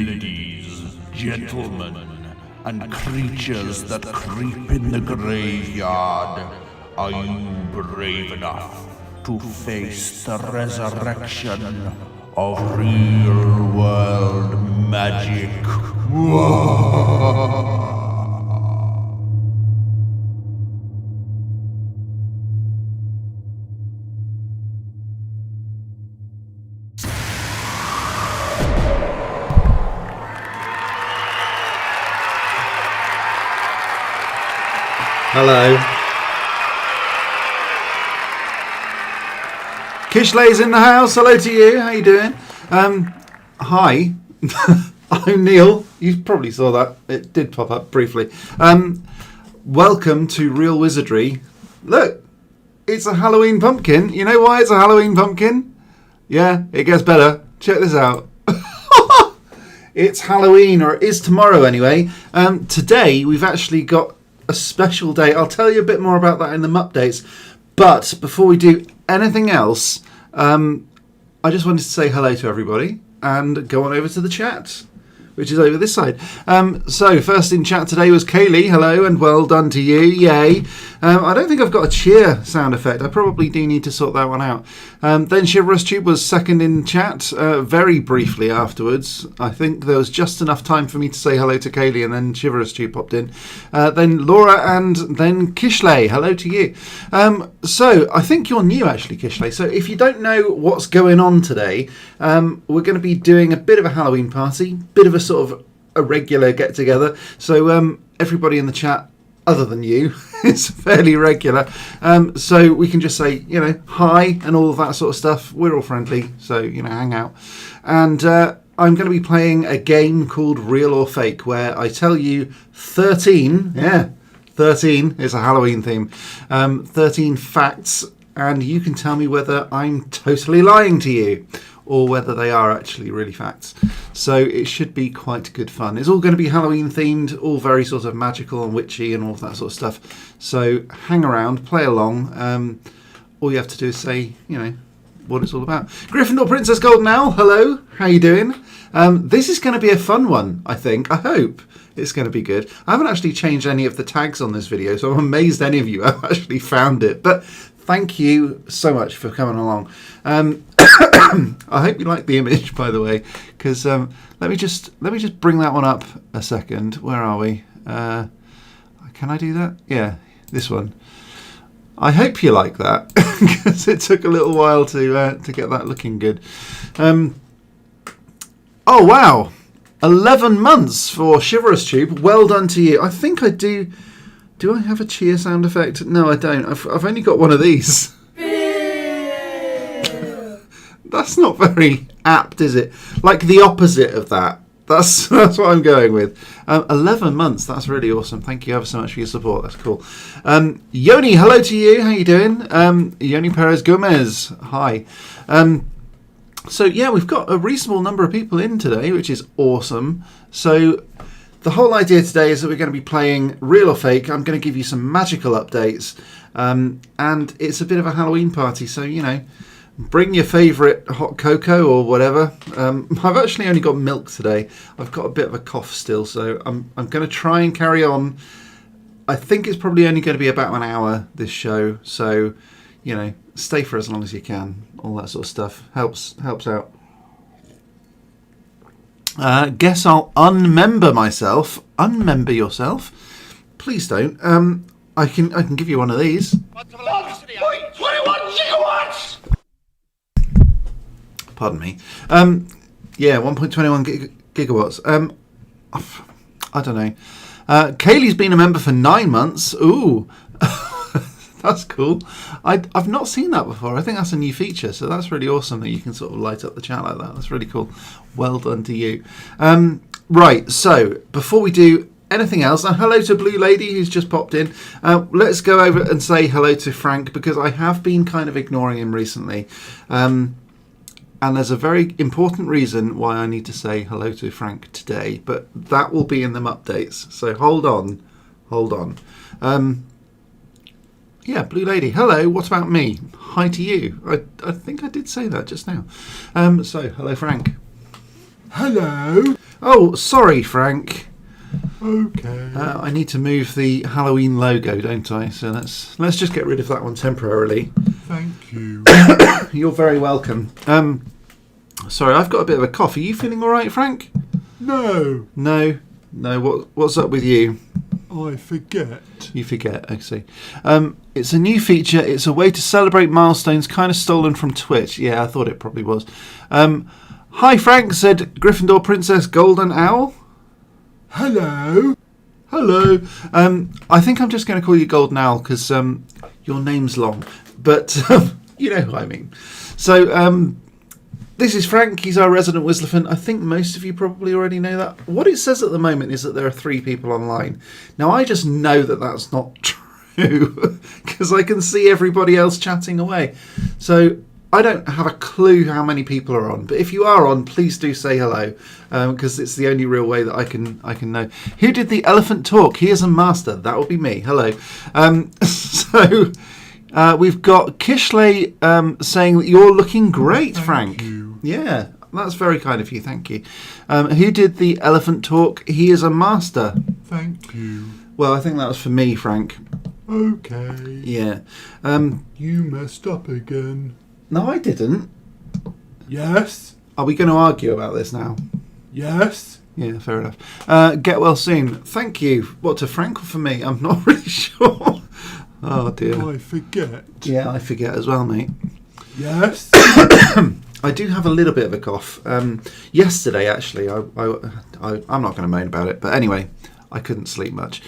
ladies, gentlemen, and creatures that creep in the graveyard, are you brave enough to face the resurrection of real world magic? Hello. Kishlay's in the house. Hello to you. How you doing? Hi. I'm Neil. You probably saw that. It did pop up briefly. Welcome to Real Wizardry. Look, it's a Halloween pumpkin. You know why it's a Halloween pumpkin? Yeah, it gets better. Check this out. It's Halloween, or it is tomorrow anyway. Today we've actually got a special day. I'll tell you a bit more about that in the updates. But before we do anything else, I just wanted to say hello to everybody and go on over to the chat, which is over this side. So first in chat today was Kaylee. Hello and well done to you. Yay. I don't think I've got a cheer sound effect. I probably do need to sort that one out. Then Chivalrous Tube was second in chat very briefly afterwards. I think there was just enough time for me to say hello to Kaylee, and then Chivalrous Tube popped in. Then Laura, and then Kishley. Hello to you. So I think you're new actually, Kishley. So if you don't know what's going on today, we're going to be doing a bit of a Halloween party, bit of a sort of a regular get together. So everybody in the chat, other than you, is fairly regular. So we can just say, you know, hi and all of that sort of stuff. We're all friendly, so, you know, hang out. And I'm going to be playing a game called Real or Fake, where I tell you 13 is a Halloween theme, 13 facts, and you can tell me whether I'm totally lying to you or whether they are actually really facts. So it should be quite good fun. It's all going to be Halloween themed, all very sort of magical and witchy and all of that sort of stuff. So hang around, play along. All you have to do is say, you know, what it's all about. Gryffindor Princess Golden Owl, hello, how you doing? This is going to be a fun one, I think. I hope it's going to be good. I haven't actually changed any of the tags on this video, so I'm amazed any of you have actually found it. But thank you so much for coming along. I hope you like the image, by the way, because let me just bring that one up a second. Where are we? Can I do that? Yeah, this one. I hope you like that, because it took a little while to get that looking good. Oh wow, 11 months for Chivalrous Tube. Well done to you. I think I do. Do I have a cheer sound effect? No, I don't. I've only got one of these. That's not very apt, is it? Like the opposite of that. That's what I'm going with. 11 months. That's really awesome. Thank you ever so much for your support. That's cool. Yoni, hello to you. How you doing? Yoni Perez Gomez. Hi. So yeah, we've got a reasonable number of people in today, which is awesome. So the whole idea today is that we're going to be playing Real or Fake. I'm going to give you some magical updates. And it's a bit of a Halloween party, so, you know, bring your favourite hot cocoa or whatever. I've actually only got milk today. I've got a bit of a cough still, so I'm going to try and carry on. I think it's probably only going to be about an hour, this show. So, you know, stay for as long as you can. All that sort of stuff helps out. Guess I'll unmember myself. Unmember yourself? Please don't. I can give you one of these. 21 gigawatts! Pardon me. Yeah, 1.21 gigawatts. I don't know. Kaylee's been a member for 9 months. Ooh, that's cool. I've not seen that before. I think that's a new feature, so that's really awesome that you can sort of light up the chat like that. That's really cool. Well done to you. Right, so before we do anything else, hello to Blue Lady who's just popped in. Let's go over and say hello to Frank, because I have been kind of ignoring him recently. And there's a very important reason why I need to say hello to Frank today, but that will be in them updates. So hold on. Yeah, Blue Lady, hello, what about me? Hi to you. I think I did say that just now. So, hello Frank. Hello. Oh, sorry, Frank. Okay. I need to move the Halloween logo, don't I? So let's just get rid of that one temporarily. Thank you. You're very welcome. Sorry, I've got a bit of a cough. Are you feeling all right, Frank? No, No. What's up with you? I forget. You forget, I see. It's a new feature. It's a way to celebrate milestones, kind of stolen from Twitch. Yeah, I thought it probably was. Hi, Frank, said Gryffindor Princess Golden Owl. Hello. Hello. I think I'm just going to call you Golden Owl because your name's long. But you know who I mean. So this is Frank. He's our resident Wizardry. I think most of you probably already know that. What it says at the moment is that there are 3 people online. Now, I just know that that's not true because I can see everybody else chatting away. So I don't have a clue how many people are on. But if you are on, please do say hello because it's the only real way that I can know. Who did the elephant talk? He is a master. That will be me. Hello. So we've got Kishley saying that you're looking great, Frank. Thank you. Yeah, that's very kind of you. Thank you. Who did the elephant talk? He is a master. Thank you. Well, I think that was for me, Frank. Okay. Yeah. You messed up again. No, I didn't. Yes. Are we going to argue about this now? Yes. Yeah, fair enough. Get well soon. Thank you. What, to Frank or for me? I'm not really sure. Oh, dear. I forget. Yeah, I forget as well, mate. Yes. I do have a little bit of a cough. Yesterday, actually, I'm not going to moan about it, but anyway, I couldn't sleep much.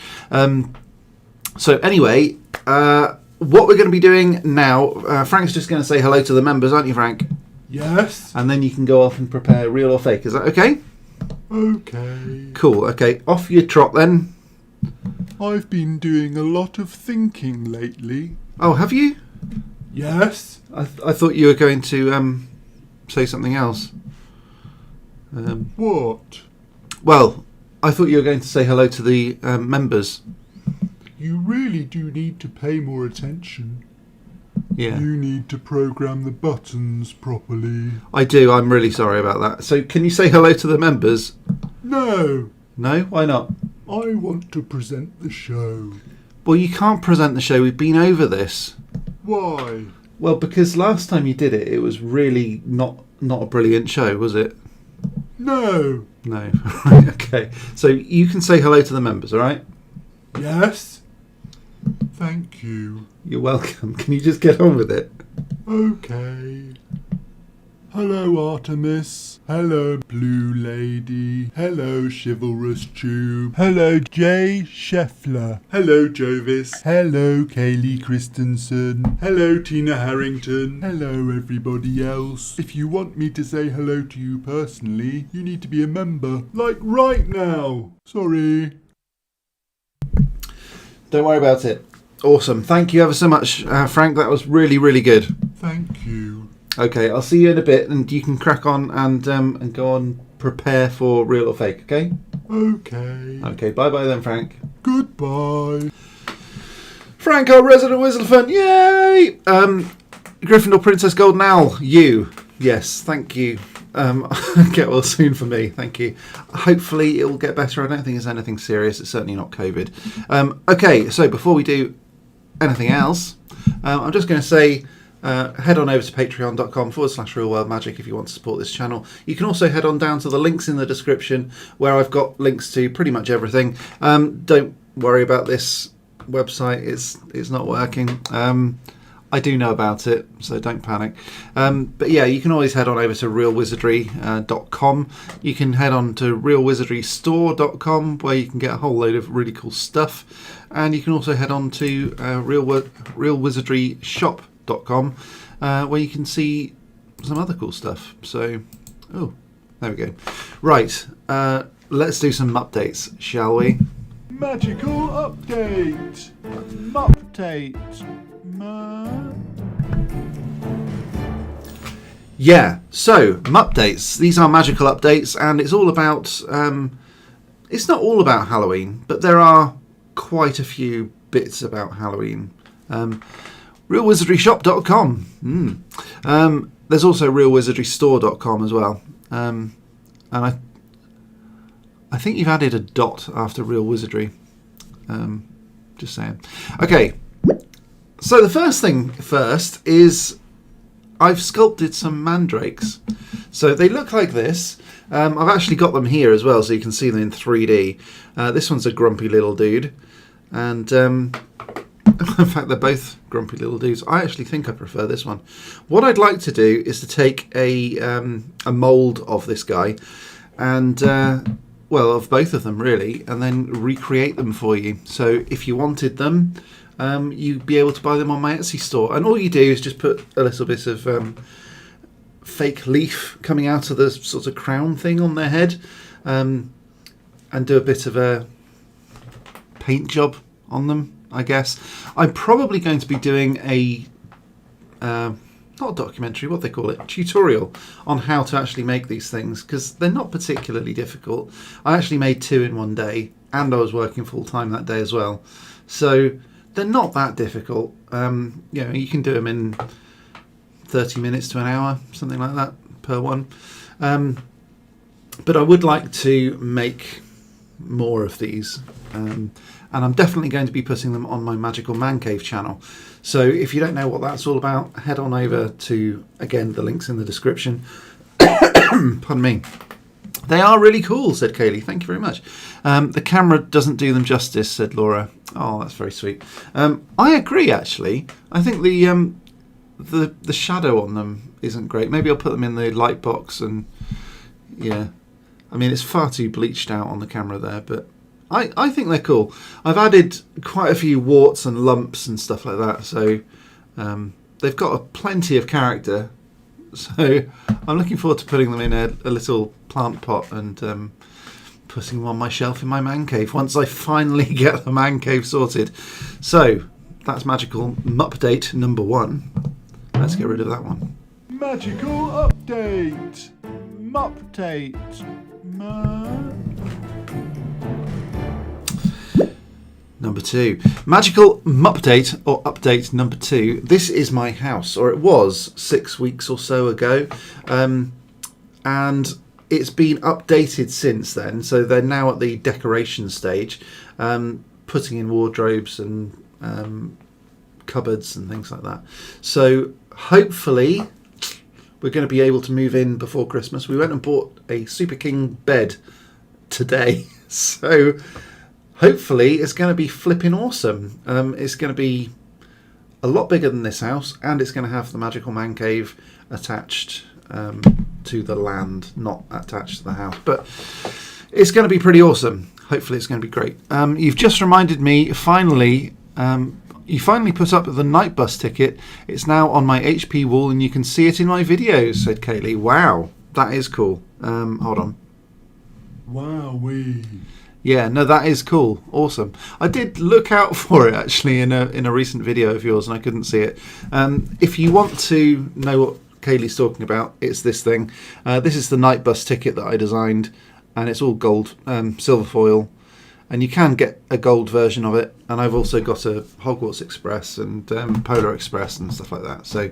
So anyway, what we're going to be doing now, Frank's just going to say hello to the members, aren't you, Frank? Yes. And then you can go off and prepare real or fake. Is that okay? Okay. Cool. Okay, off you trot then. I've been doing a lot of thinking lately. Oh, have you? Yes. I thought you were going to say something else. What? Well, I thought you were going to say hello to the members. You really do need to pay more attention. Yeah. You need to program the buttons properly. I do. I'm really sorry about that. So can you say hello to the members? No. No? Why not? I want to present the show. Well, you can't present the show. We've been over this. Why? Well, because last time you did it, it was really not a brilliant show, was it? No. No. Right, okay. So you can say hello to the members, all right? Yes. Thank you. You're welcome. Can you just get on with it? Okay. Hello, Artemis. Hello, Blue Lady. Hello, Chivalrous Tube. Hello, Jay Scheffler. Hello, Jovis. Hello, Kaylee Christensen. Hello, Tina Harrington. Hello, everybody else. If you want me to say hello to you personally, you need to be a member. Like right now. Sorry. Don't worry about it. Awesome. Thank you ever so much, Frank. That was really, really good. Thank you. Okay, I'll see you in a bit, and you can crack on and go on prepare for real or fake. Okay. Okay. Okay. Bye bye then, Frank. Goodbye. Frank, our resident Wizardry. Yay! Gryffindor Princess Golden Owl. You. Yes. Thank you. Get well soon for me. Thank you. Hopefully it will get better. I don't think it's anything serious. It's certainly not COVID. Okay. So before we do anything else, I'm just going to say. Head on over to patreon.com/Real World Magic if you want to support this channel. You can also head on down to the links in the description where I've got links to pretty much everything. Don't worry about this website, it's not working. I do know about it, so don't panic. But yeah, you can always head on over to realwizardry.com. You can head on to realwizardrystore.com where you can get a whole load of really cool stuff. And you can also head on to realwizardryshop.com where you can see some other cool stuff. So, oh, there we go. Right, let's do some updates, shall we? Magical update. Update. Yeah, so updates. These are magical updates, and it's all about. It's not all about Halloween, but there are quite a few bits about Halloween. RealWizardryShop.com. There's also RealWizardryStore.com as well. And I think you've added a dot after Real Wizardry. Just saying. Okay, so the first thing first is I've sculpted some mandrakes. So they look like this. I've actually got them here as well, so you can see them in 3D. This one's a grumpy little dude, and in fact they're both grumpy little dudes. I actually think I prefer this one. What I'd like to do is to take a mould of this guy, and well, of both of them really, and then recreate them for you. So if you wanted them, you'd be able to buy them on my Etsy store, and all you do is just put a little bit of fake leaf coming out of the sort of crown thing on their head, and do a bit of a paint job on them, I guess. I'm probably going to be doing a not a documentary, what they call it, tutorial on how to actually make these things, because they're not particularly difficult. I actually made 2 in one day, and I was working full time that day as well, so they're not that difficult. You can do them in 30 minutes to an hour, something like that per one. But I would like to make more of these, and I'm definitely going to be putting them on my Magical Man Cave channel. So if you don't know what that's all about, head on over to, again, the links in the description. Pardon me. They are really cool, said Kaylee. Thank you very much. The camera doesn't do them justice, said Laura. Oh, that's very sweet. I agree, actually. I think the shadow on them isn't great. Maybe I'll put them in the light box, and yeah, I mean, it's far too bleached out on the camera there, but I think they're cool. I've added quite a few warts and lumps and stuff like that, so they've got plenty of character. So I'm looking forward to putting them in a little plant pot and putting them on my shelf in my man cave once I finally get the man cave sorted. So that's Magical Update number 1. Let's get rid of that one. Magical update. Update. Number 2. Magical Update, or update number 2. This is my house, or it was 6 weeks or so ago. And it's been updated since then. So they're now at the decoration stage, putting in wardrobes and cupboards and things like that. So hopefully we're going to be able to move in before Christmas. We went and bought a Super King bed today. So hopefully it's going to be flipping awesome. It's going to be a lot bigger than this house, and it's going to have the Magical Man Cave attached to the land, not attached to the house. But it's going to be pretty awesome. Hopefully it's going to be great. You've just reminded me, finally, you finally put up the night bus ticket. It's now on my HP wall, and you can see it in my videos, said Kaylee. Wow, that is cool. Hold on. Wowee. Yeah, no, that is cool. Awesome. I did look out for it, actually, in a recent video of yours, and I couldn't see it. If you want to know what Kaylee's talking about, it's this thing. This is the night bus ticket that I designed, and it's all gold, silver foil, and you can get a gold version of it. And I've also got a Hogwarts Express and Polar Express and stuff like that. So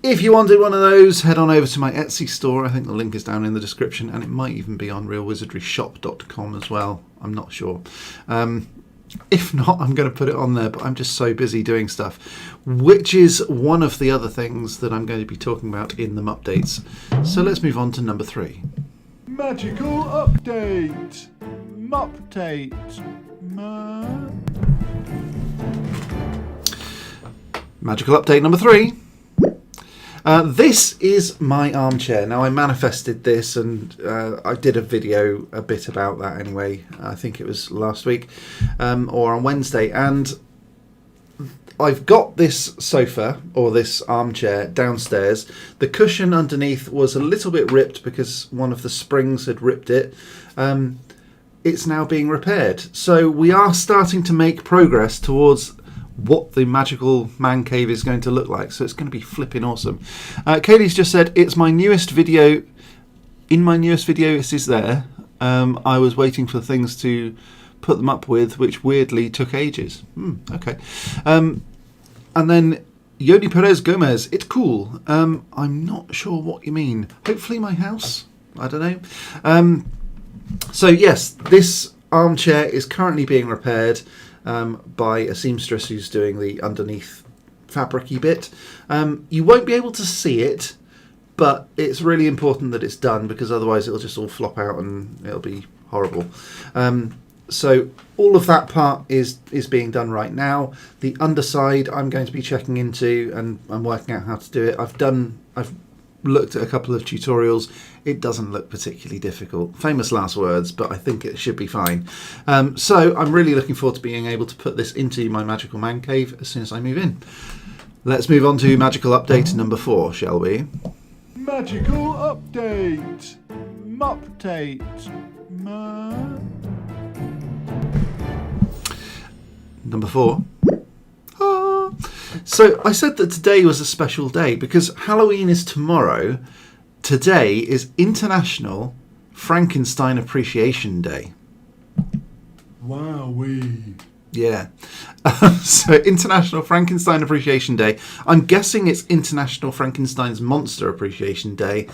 if you wanted one of those, head on over to my Etsy store. I think the link is down in the description, and it might even be on realwizardryshop.com as well. I'm not sure. If not, I'm going to put it on there, but I'm just so busy doing stuff, which is one of the other things that I'm going to be talking about in the updates. So let's move on to number 3. Magical update. Update. Magical update number 3. This is my armchair. Now, I manifested this, and I did a video a bit about that anyway. I think it was last week or on Wednesday. And I've got this sofa, or this armchair, downstairs. The cushion underneath was a little bit ripped because one of the springs had ripped it. It's now being repaired. So we are starting to make progress towards what the Magical Man Cave is going to look like. So it's going to be flipping awesome. Kaylee's just said, it's my newest video. In my newest video, it is there. I was waiting for things to put them up with, which weirdly took ages. Okay. And then Yoni Perez Gomez, it's cool. I'm not sure what you mean. Hopefully my house. I don't know. So yes, this armchair is currently being repaired by a seamstress who's doing the underneath fabric-y bit. You won't be able to see it, but it's really important that it's done, because otherwise it'll just all flop out and it'll be horrible. So all of that part is being done right now. The underside I'm going to be checking into, and I'm working out how to do it. I've looked at a couple of tutorials. It doesn't look particularly difficult. Famous last words, but I think it should be fine. So I'm really looking forward to being able to put this into my magical man cave as soon as I move in. Let's move on to magical update number 4, shall we? Magical update. Mupdate. Number 4. Ah. So I said that today was a special day because Halloween is tomorrow. Today is International Frankenstein Appreciation Day. Wowee. Yeah. So International Frankenstein Appreciation Day. I'm guessing it's International Frankenstein's Monster Appreciation Day,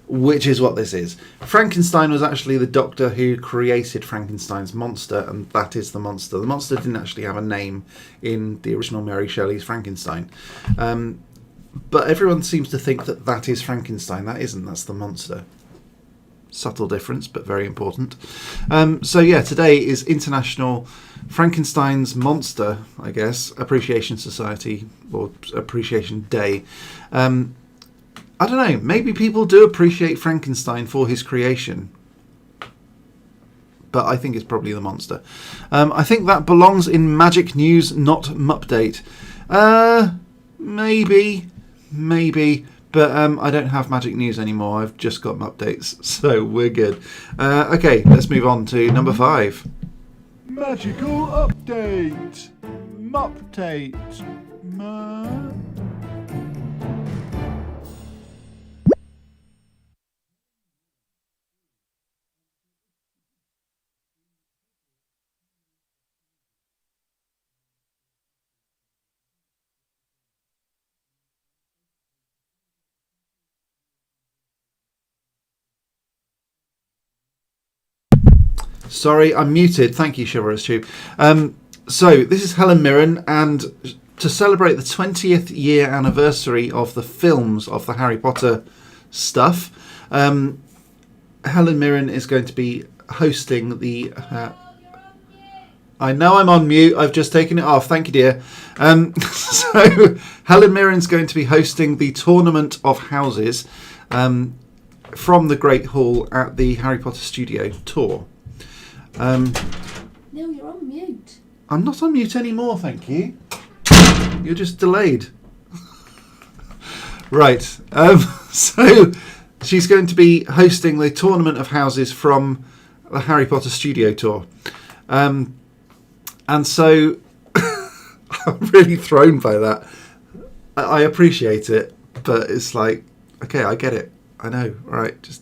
which is what this is. Frankenstein was actually the doctor who created Frankenstein's monster, and that is the monster. The monster didn't actually have a name in the original Mary Shelley's Frankenstein. But everyone seems to think that that is Frankenstein. That isn't. That's the monster. Subtle difference, but very important. So yeah, today is International Frankenstein's Monster, I guess, Appreciation Society, or Appreciation Day. I don't know, maybe people do appreciate Frankenstein for his creation. But I think it's probably the monster. I think that belongs in Magic News, not Mupdate. Maybe. But I don't have Magic News anymore. I've just got Mupdates, so we're good. Okay, let's move on to number 5. Magical update. Mupdate. Sorry, I'm muted. Thank you, Chivalrous Tube. So this is Helen Mirren, and to celebrate the 20th year anniversary of the films of the Harry Potter stuff, Helen Mirren is going to be hosting the... I know I'm on mute. I've just taken it off. Thank you, dear. So Helen Mirren's going to be hosting the Tournament of Houses from the Great Hall at the Harry Potter Studio tour. Neil, you're on mute. I'm not on mute anymore, thank you. You're just delayed. Right. So she's going to be hosting the Tournament of Houses from the Harry Potter Studio tour. And so I'm really thrown by that. I appreciate it, but it's like, okay, I get it. I know. All right. Just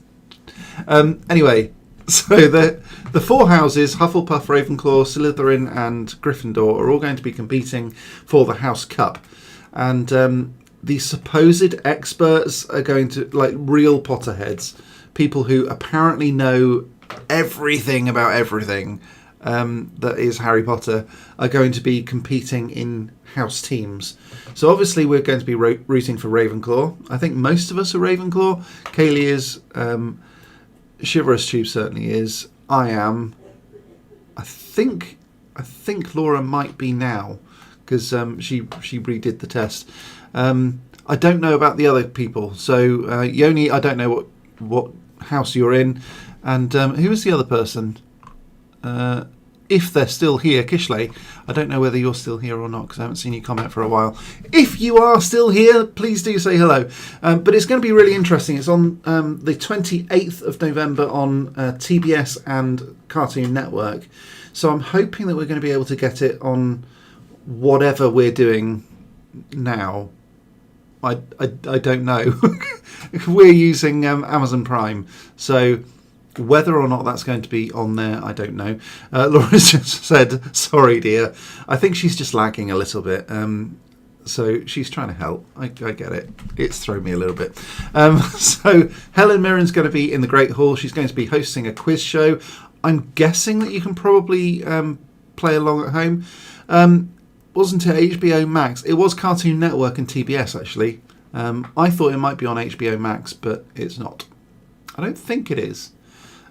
anyway. So the 4 houses, Hufflepuff, Ravenclaw, Slytherin and Gryffindor, are all going to be competing for the House Cup. And the supposed experts are going to, like real Potterheads, people who apparently know everything about everything that is Harry Potter, are going to be competing in house teams. So obviously we're going to be rooting for Ravenclaw. I think most of us are Ravenclaw. Kaylee is... Chivalrous Tube certainly is. I am. I think Laura might be now, because she redid the test. I don't know about the other people. So Yoni, I don't know what house you're in, and who is the other person? If they're still here, Kishley. I don't know whether you're still here or not, because I haven't seen you comment for a while. If you are still here, please do say hello. But it's going to be really interesting. It's on the 28th of November on TBS and Cartoon Network. So I'm hoping that we're going to be able to get it on whatever we're doing now. I don't know. We're using Amazon Prime. So... whether or not that's going to be on there, I don't know. Laura's just said, sorry, dear. I think she's just lagging a little bit. So she's trying to help. I get it. It's thrown me a little bit. So Helen Mirren's going to be in the Great Hall. She's going to be hosting a quiz show. I'm guessing that you can probably play along at home. Wasn't it HBO Max? It was Cartoon Network and TBS, actually. I thought it might be on HBO Max, but it's not. I don't think it is.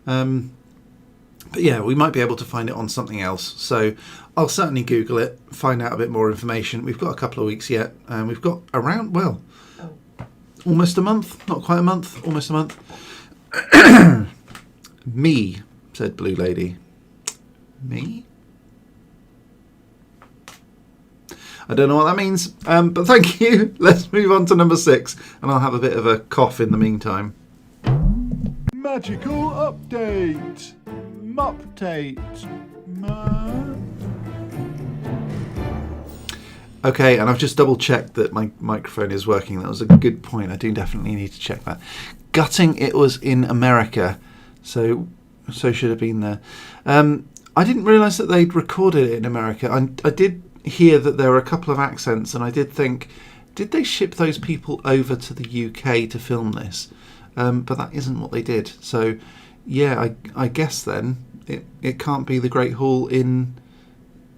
But yeah, we might be able to find it on something else. So I'll certainly Google it, find out a bit more information. We've got a couple of weeks yet. And we've got around, almost a month. Not quite a month. Almost a month. Me, said Blue Lady. Me? I don't know what that means. But thank you. Let's move on to number 6. And I'll have a bit of a cough in the meantime. Magical update. Mupdate. Okay, and I've just double checked that my microphone is working. That was a good point. I do definitely need to check that. Gutting it was in America, so should have been there. I didn't realise that they'd recorded it in America. I did hear that there were a couple of accents, and I did think, did they ship those people over to the UK to film this? But that isn't what they did. So, yeah, I guess then it can't be the Great Hall in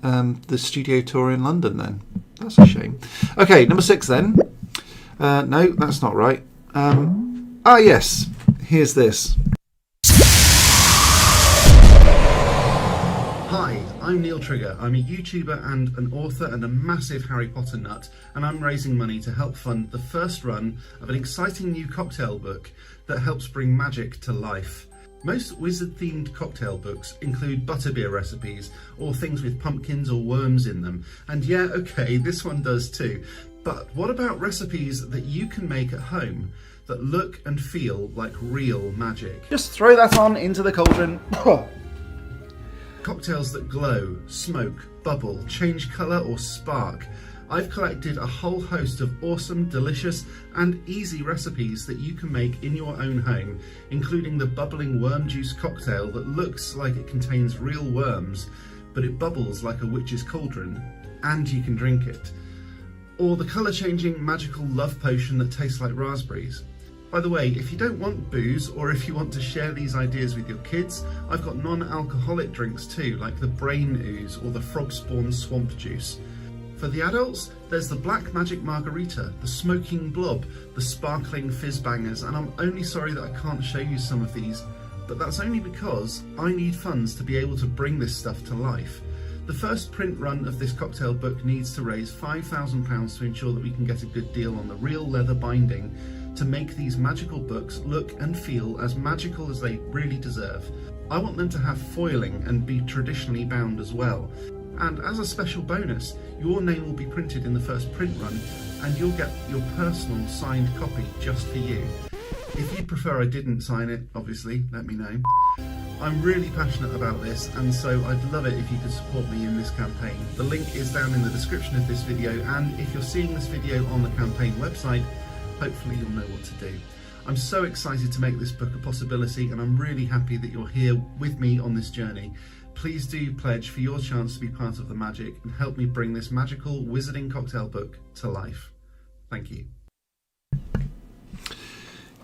the studio tour in London then. That's a shame. Okay, number 6 then. No, that's not right. Yes, here's this. Hi, I'm Neil Trigger. I'm a YouTuber and an author and a massive Harry Potter nut, and I'm raising money to help fund the first run of an exciting new cocktail book that helps bring magic to life. Most wizard-themed cocktail books include butterbeer recipes or things with pumpkins or worms in them. And yeah, okay, this one does too. But what about recipes that you can make at home that look and feel like real magic? Just throw that on into the cauldron. Cocktails that glow, smoke, bubble, change colour or spark. I've collected a whole host of awesome, delicious and easy recipes that you can make in your own home, including the bubbling worm juice cocktail that looks like it contains real worms, but it bubbles like a witch's cauldron, and you can drink it. Or the colour-changing magical love potion that tastes like raspberries. By the way, if you don't want booze, or if you want to share these ideas with your kids, I've got non-alcoholic drinks too, like the brain ooze or the frog spawn swamp juice. For the adults, there's the black magic margarita, the smoking blob, the sparkling fizz bangers, and I'm only sorry that I can't show you some of these, but that's only because I need funds to be able to bring this stuff to life. The first print run of this cocktail book needs to raise £5,000 to ensure that we can get a good deal on the real leather binding to make these magical books look and feel as magical as they really deserve. I want them to have foiling and be traditionally bound as well. And as a special bonus, your name will be printed in the first print run and you'll get your personal signed copy just for you. If you'd prefer I didn't sign it, obviously, let me know. I'm really passionate about this, and so I'd love it if you could support me in this campaign. The link is down in the description of this video, and if you're seeing this video on the campaign website, hopefully you'll know what to do. I'm so excited to make this book a possibility, and I'm really happy that you're here with me on this journey. Please do pledge for your chance to be part of the magic and help me bring this magical wizarding cocktail book to life. Thank you.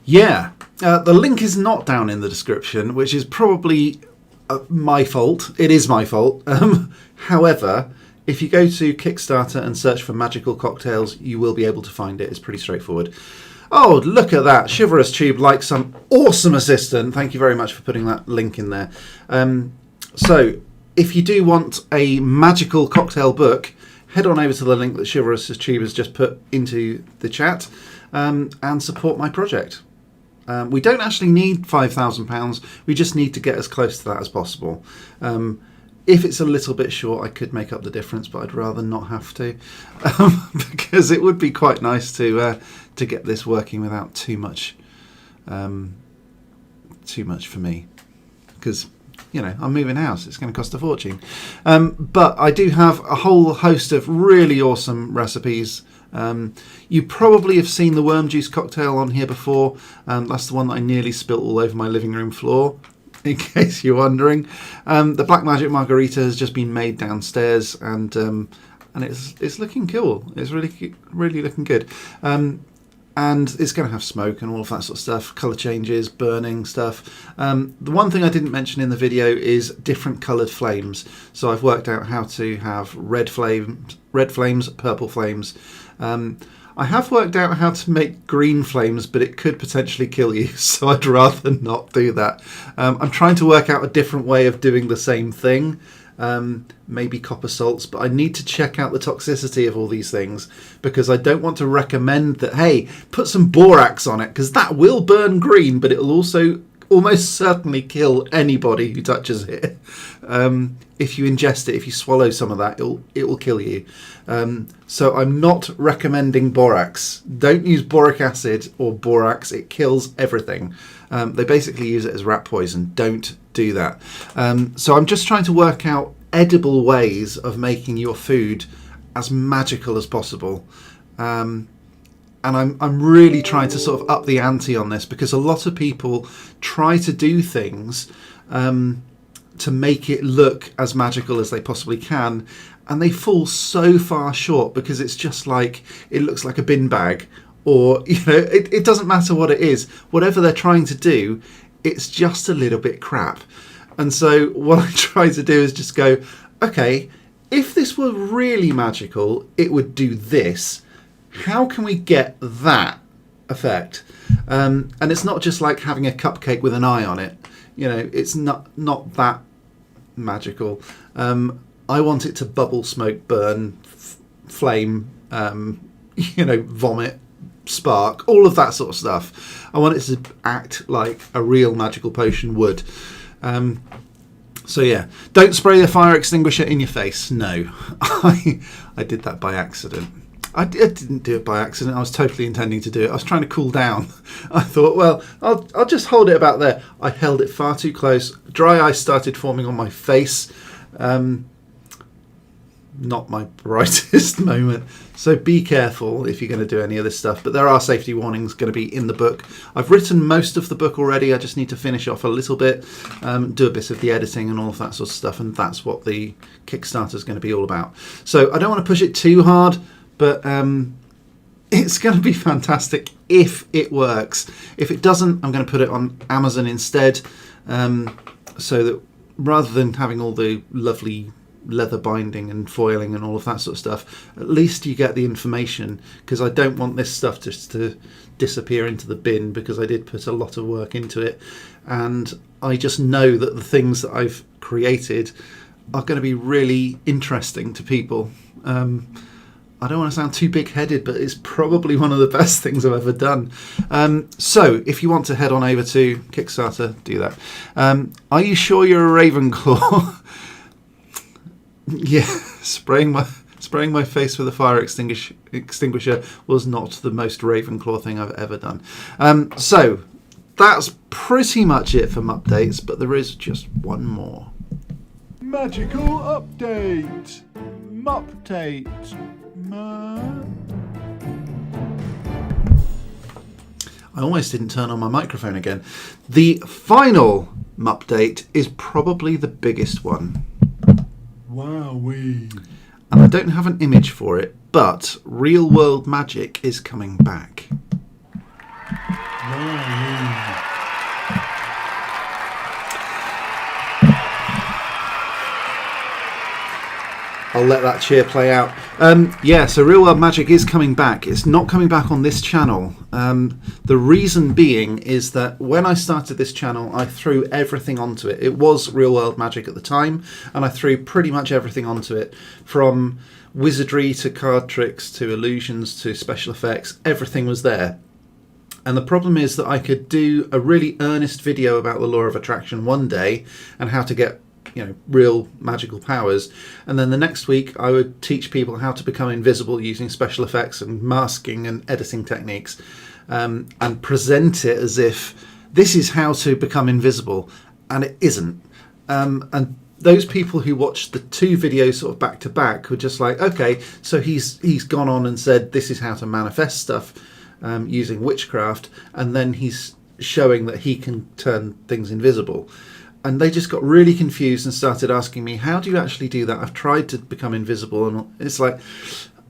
Yeah, the link is not down in the description, which is probably my fault. It is my fault. However, if you go to Kickstarter and search for magical cocktails, you will be able to find it. It's pretty straightforward. Oh, look at that. Chivalrous Tube like some awesome assistant. Thank you very much for putting that link in there. So, if you do want a magical cocktail book, head on over to the link that Chivalrous Tube has just put into the chat and support my project. We don't actually need £5,000. We just need to get as close to that as possible. If it's a little bit short, I could make up the difference, but I'd rather not have to, because it would be quite nice to get this working without too much for me. Because, you know, I'm moving house. It's going to cost a fortune. But I do have a whole host of really awesome recipes. You probably have seen the worm juice cocktail on here before. That's the one that I nearly spilt all over my living room floor, in case you're wondering. The black magic margarita has just been made downstairs, and and it's looking cool. It's really looking good. And it's going to have smoke and all of that sort of stuff, colour changes, burning stuff. The one thing I didn't mention in the video is different coloured flames. So I've worked out how to have red flames, purple flames. I have worked out how to make green flames, but it could potentially kill you, so I'd rather not do that. I'm trying to work out a different way of doing the same thing. Maybe copper salts, but I need to check out the toxicity of all these things, because I don't want to recommend that, hey, put some borax on it, because that will burn green, but it'll also almost certainly kill anybody who touches it. If you ingest it, if you swallow some of that, it will kill you. So I'm not recommending borax. Don't use boric acid or borax. It kills everything. They basically use it as rat poison. Don't do that. So I'm just trying to work out edible ways of making your food as magical as possible. And I'm really trying to sort of up the ante on this, because a lot of people try to do things to make it look as magical as they possibly can, and they fall so far short, because it's just like, it looks like a bin bag, or, you know, it doesn't matter what it is. Whatever they're trying to do, it's just a little bit crap. And so what I try to do is just go, okay, if this were really magical, it would do this. How can we get that effect? And it's not just like having a cupcake with an eye on it. You know, it's not that magical. I want it to bubble, smoke, burn, flame, you know, vomit, spark, all of that sort of stuff. I want it to act like a real magical potion would. So yeah, don't spray the fire extinguisher in your face. No, I did that by accident. I didn't do it by accident. I was totally intending to do it. I was trying to cool down. I thought, well, I'll just hold it about there. I held it far too close. Dry ice started forming on my face. Not my brightest moment. So be careful if you're going to do any of this stuff. But there are safety warnings going to be in the book. I've written most of the book already. I just need to finish off a little bit, do a bit of the editing and all of that sort of stuff. And that's what the Kickstarter is going to be all about. So I don't want to push it too hard, but it's going to be fantastic if it works. If it doesn't, I'm going to put it on Amazon instead, so that rather than having all the lovely leather binding and foiling and all of that sort of stuff, at least you get the information, because I don't want this stuff just to disappear into the bin, because I did put a lot of work into it, and I just know that the things that I've created are going to be really interesting to people. I don't want to sound too big-headed, but it's probably one of the best things I've ever done. So if you want to head on over to Kickstarter, do that. Are you sure you're a Ravenclaw? Yeah, spraying my face with a fire extinguisher was not the most Ravenclaw thing I've ever done. So that's pretty much it for updates, but there is just one more. Magical update. Mupdate. I almost didn't turn on my microphone again. The final update is probably the biggest one. Wowee. And I don't have an image for it, but Real World Magic is coming back. Wowee. I'll let that cheer play out. Yeah, so Real World Magic is coming back. It's not coming back on this channel. The reason being is that when I started this channel, I threw everything onto it. It was Real World Magic at the time, and I threw pretty much everything onto it, from wizardry to card tricks to illusions to special effects. Everything was there. And the problem is that I could do a really earnest video about the law of attraction one day and how to get, you know, real magical powers, and then the next week I would teach people how to become invisible using special effects and masking and editing techniques, and present it as if this is how to become invisible, and it isn't. And those people who watched the two videos sort of back to back were just like, okay, so he's gone on and said this is how to manifest stuff using witchcraft, and then he's showing that he can turn things invisible. and they just got really confused and started asking me, how do you actually do that? I've tried to become invisible, and it's like,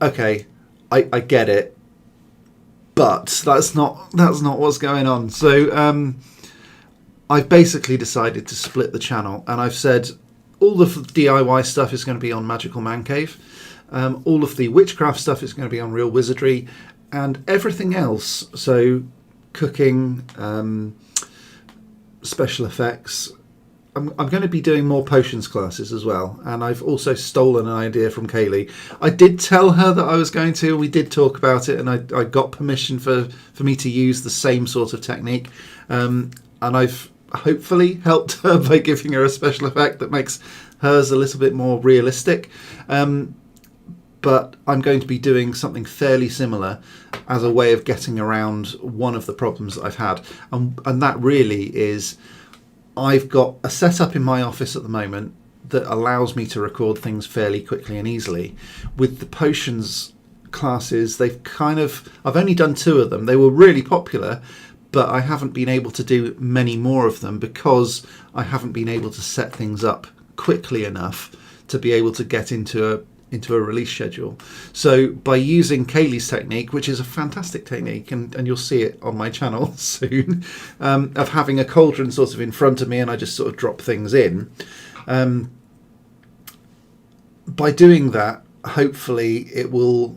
okay, I get it, but that's not what's going on. So I've basically decided to split the channel, and I've said all the DIY stuff is going to be on Magical Man Cave, all of the witchcraft stuff is going to be on Real Wizardry, and everything else, so cooking, special effects, I'm going to be doing more potions classes as well, and I've also stolen an idea from Kaylee. I did tell her that I was going to. We did talk about it, and I got permission for me to use the same sort of technique, and I've hopefully helped her by giving her a special effect that makes hers a little bit more realistic. But I'm going to be doing something fairly similar as a way of getting around one of the problems that I've had, and that really is, I've got a setup in my office at the moment that allows me to record things fairly quickly and easily. With the potions classes, I've only done 2 of them. They were really popular, but I haven't been able to do many more of them because I haven't been able to set things up quickly enough to be able to get into a release schedule. So by using Kaylee's technique, which is a fantastic technique, and you'll see it on my channel soon, of having a cauldron sort of in front of me and I just sort of drop things in, by doing that, hopefully it will,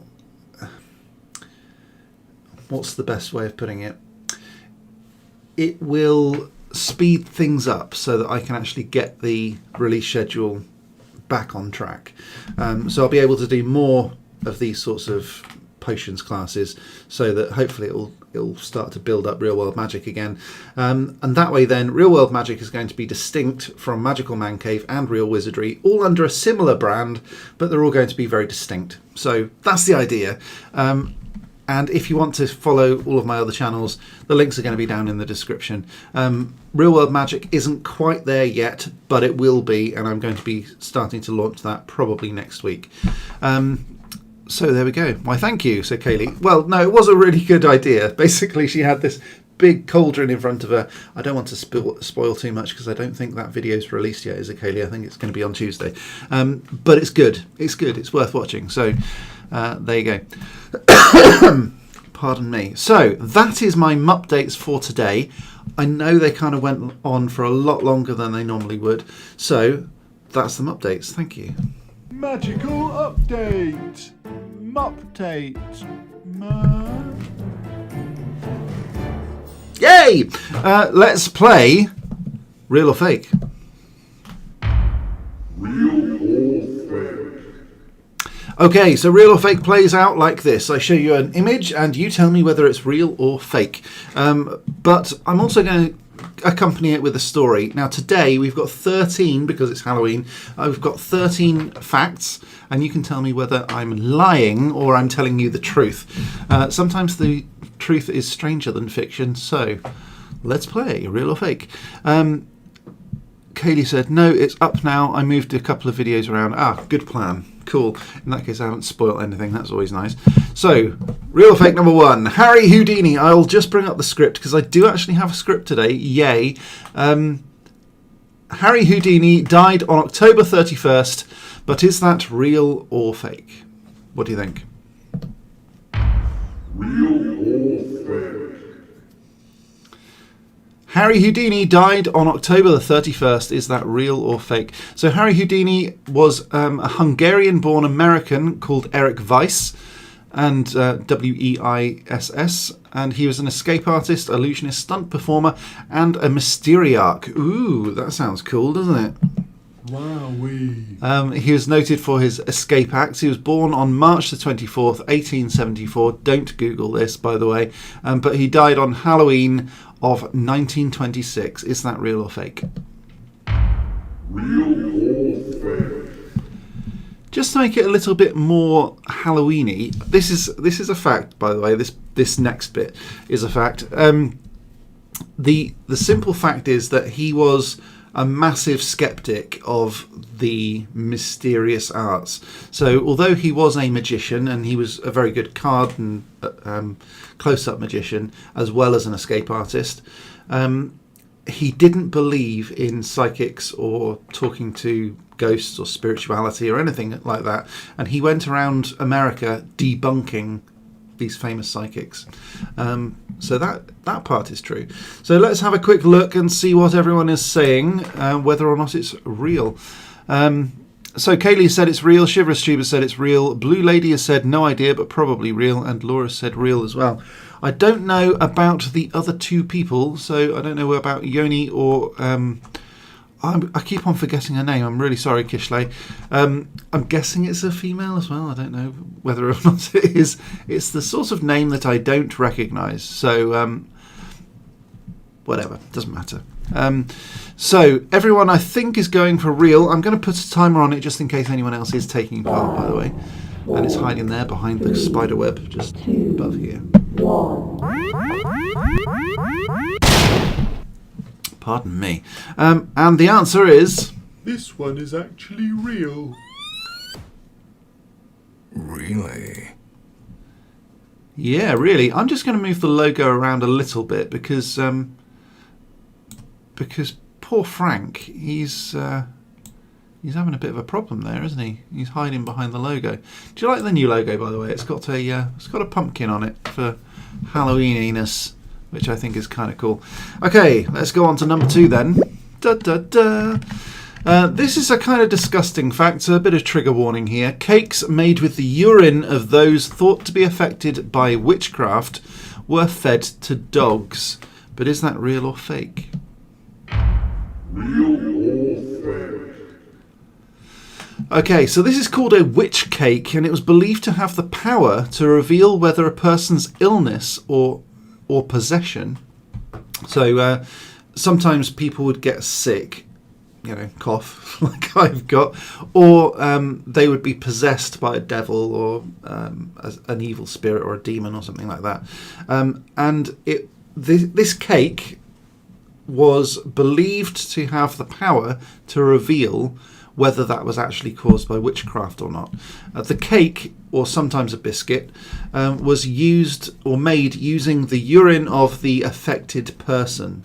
what's the best way of putting it? It will speed things up so that I can actually get the release schedule back on track. So I'll be able to do more of these sorts of potions classes, so that hopefully it'll start to build up real world magic again, and that way then real world magic is going to be distinct from Magical Man Cave and Real Wizardry, all under a similar brand, but they're all going to be very distinct. So that's the idea. And if you want to follow all of my other channels, the links are going to be down in the description. Real World Magic isn't quite there yet, but it will be, and I'm going to be starting to launch that probably next week. So there we go. Why, thank you, said Kaylee. Well, no, it was a really good idea. Basically, she had this big cauldron in front of her. I don't want to spoil too much because I don't think that video's released yet, is it, Kaylee? I think it's going to be on Tuesday. But it's good. It's good. It's worth watching. So there you go. Pardon me. So that is my updates for today. I know they kind of went on for a lot longer than they normally would. So that's them updates. Thank you. Magical update. Mupdate. Yay! Let's play Real or Fake. Real or fake? Okay, so Real or Fake plays out like this. I show you an image and you tell me whether it's real or fake. But I'm also going to accompany it with a story. Now today we've got 13, because it's Halloween, I've got 13 facts, and you can tell me whether I'm lying or I'm telling you the truth. Sometimes the truth is stranger than fiction, so let's play Real or Fake. Kaylee said, no, it's up now. I moved a couple of videos around. Good plan. Cool. In that case, I haven't spoiled anything. That's always nice. So, Real or Fake number 1. Harry Houdini. I'll just bring up the script because I do actually have a script today. Yay. Harry Houdini died on October 31st, but is that real or fake? What do you think? Real or fake? Harry Houdini died on October the 31st. Is that real or fake? So Harry Houdini was a Hungarian-born American called Eric Weiss, and W-E-I-S-S, and he was an escape artist, illusionist, stunt performer, and a mysteriarch. Ooh, that sounds cool, doesn't it? Wowee. He was noted for his escape acts. He was born on March the 24th, 1874. Don't Google this, by the way. But he died on Halloween of 1926. Is that real or fake? Real or fake? Just to make it a little bit more Halloween-y, this is a fact, by the way. This next bit is a fact. The simple fact is that he was a massive skeptic of the mysterious arts. So although he was a magician, and he was a very good card and close-up magician, as well as an escape artist, he didn't believe in psychics or talking to ghosts or spirituality or anything like that, and he went around America debunking these famous psychics. So that part is true. So let's have a quick look and see what everyone is saying, whether or not it's real. So Kaylee said it's real, Shiverous Tuber said it's real, Blue Lady has said no idea but probably real, and Laura said real as well. I don't know about the other two people, so I don't know about Yoni or... I keep on forgetting her name. I'm really sorry, Kishley. I'm guessing it's a female as well. I don't know whether or not it is. It's the sort of name that I don't recognise. So, whatever. Doesn't matter. So, everyone I think is going for real. I'm going to put a timer on it just in case anyone else is taking part, by the way. And it's hiding there behind the spider web just above here. Pardon me. And the answer is... This one is actually real. Really? Yeah, really. I'm just going to move the logo around a little bit because poor Frank, he's having a bit of a problem there, isn't he? He's hiding behind the logo. Do you like the new logo, by the way? It's got a pumpkin on it for Halloweeniness, which I think is kind of cool. Okay, let's go on to number 2 then. Da, da, da. This is a kind of disgusting fact, so a bit of trigger warning here. Cakes made with the urine of those thought to be affected by witchcraft were fed to dogs. But is that real or fake? Real or fake? Okay, so this is called a witch cake, and it was believed to have the power to reveal whether a person's illness or possession. So sometimes people would get sick, cough like I've got, or they would be possessed by a devil or an evil spirit or a demon or something like that. And this cake was believed to have the power to reveal whether that was actually caused by witchcraft or not. The cake, or sometimes a biscuit, was used or made using the urine of the affected person.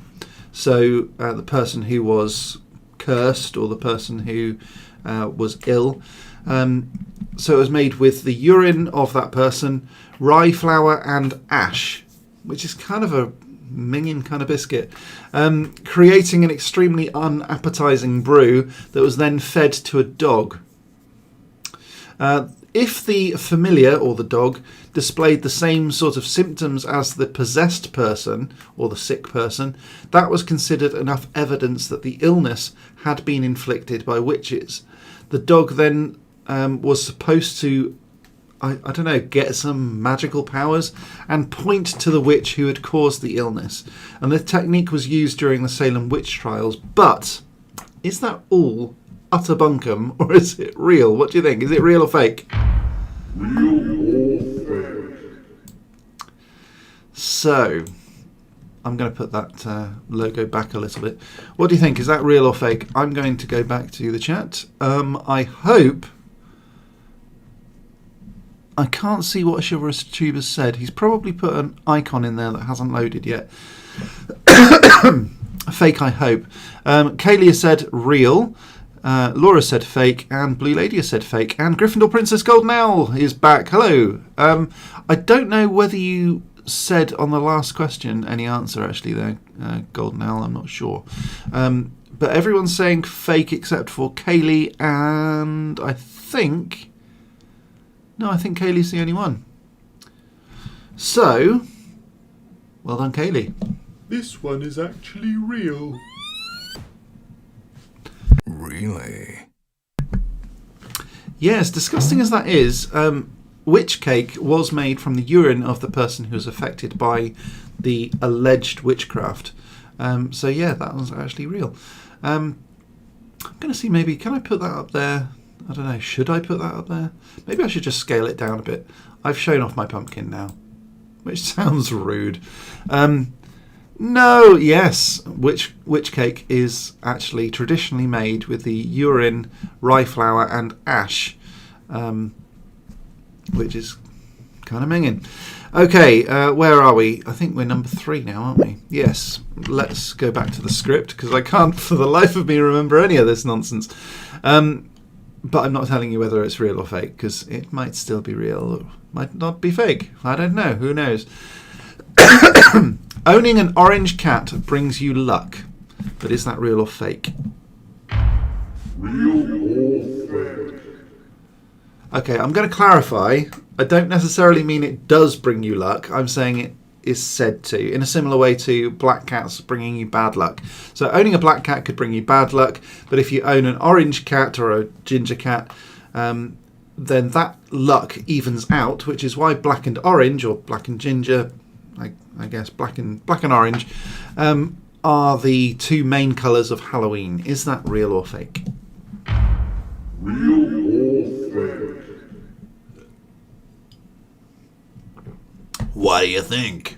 So the person who was cursed or the person who was ill. So it was made with the urine of that person, rye flour and ash, which is kind of a minging kind of biscuit, creating an extremely unappetizing brew that was then fed to a dog. If the familiar, or the dog, displayed the same sort of symptoms as the possessed person or the sick person, that was considered enough evidence that the illness had been inflicted by witches. The dog then was supposed to, I don't know, get some magical powers and point to the witch who had caused the illness. And the technique was used during the Salem witch trials. But is that all utter bunkum, or is it real? What do you think? Is it real or fake? Real or fake? So, I'm going to put that logo back a little bit. What do you think? Is that real or fake? I'm going to go back to the chat. I hope... I can't see what Chivalrous Tuber said. He's probably put an icon in there that hasn't loaded yet. Fake, I hope. Kaylee has said real. Laura said fake. And Blue Lady has said fake. And Gryffindor Princess Golden Owl is back. Hello. I don't know whether you said on the last question any answer actually there, Golden Owl. I'm not sure. But everyone's saying fake except for Kaylee and I think... No, I think Kaylee's the only one. So, well done, Kaylee. This one is actually real. Really? Yes, disgusting as that is, witch cake was made from the urine of the person who was affected by the alleged witchcraft. So yeah, that was actually real. I'm going to see, maybe, can I put that up there? I don't know, should I put that up there? Maybe I should just scale it down a bit. I've shown off my pumpkin now, which sounds rude. No, yes, witch cake is actually traditionally made with the urine, rye flour and ash, which is kind of minging. Okay, where are we? I think we're number 3 now, aren't we? Yes. Let's go back to the script because I can't for the life of me remember any of this nonsense. But I'm not telling you whether it's real or fake because it might still be real or might not be fake. I don't know. Who knows? Owning an orange cat brings you luck. But is that real or fake? Real or fake? Okay, I'm going to clarify. I don't necessarily mean it does bring you luck. I'm saying it is said to, in a similar way to black cats bringing you bad luck. So owning a black cat could bring you bad luck, but if you own an orange cat or a ginger cat, then that luck evens out, which is why black and orange, or black and ginger, I guess black and orange, are the 2 main colours of Halloween. Is that real or fake? Real or fake? What do you think?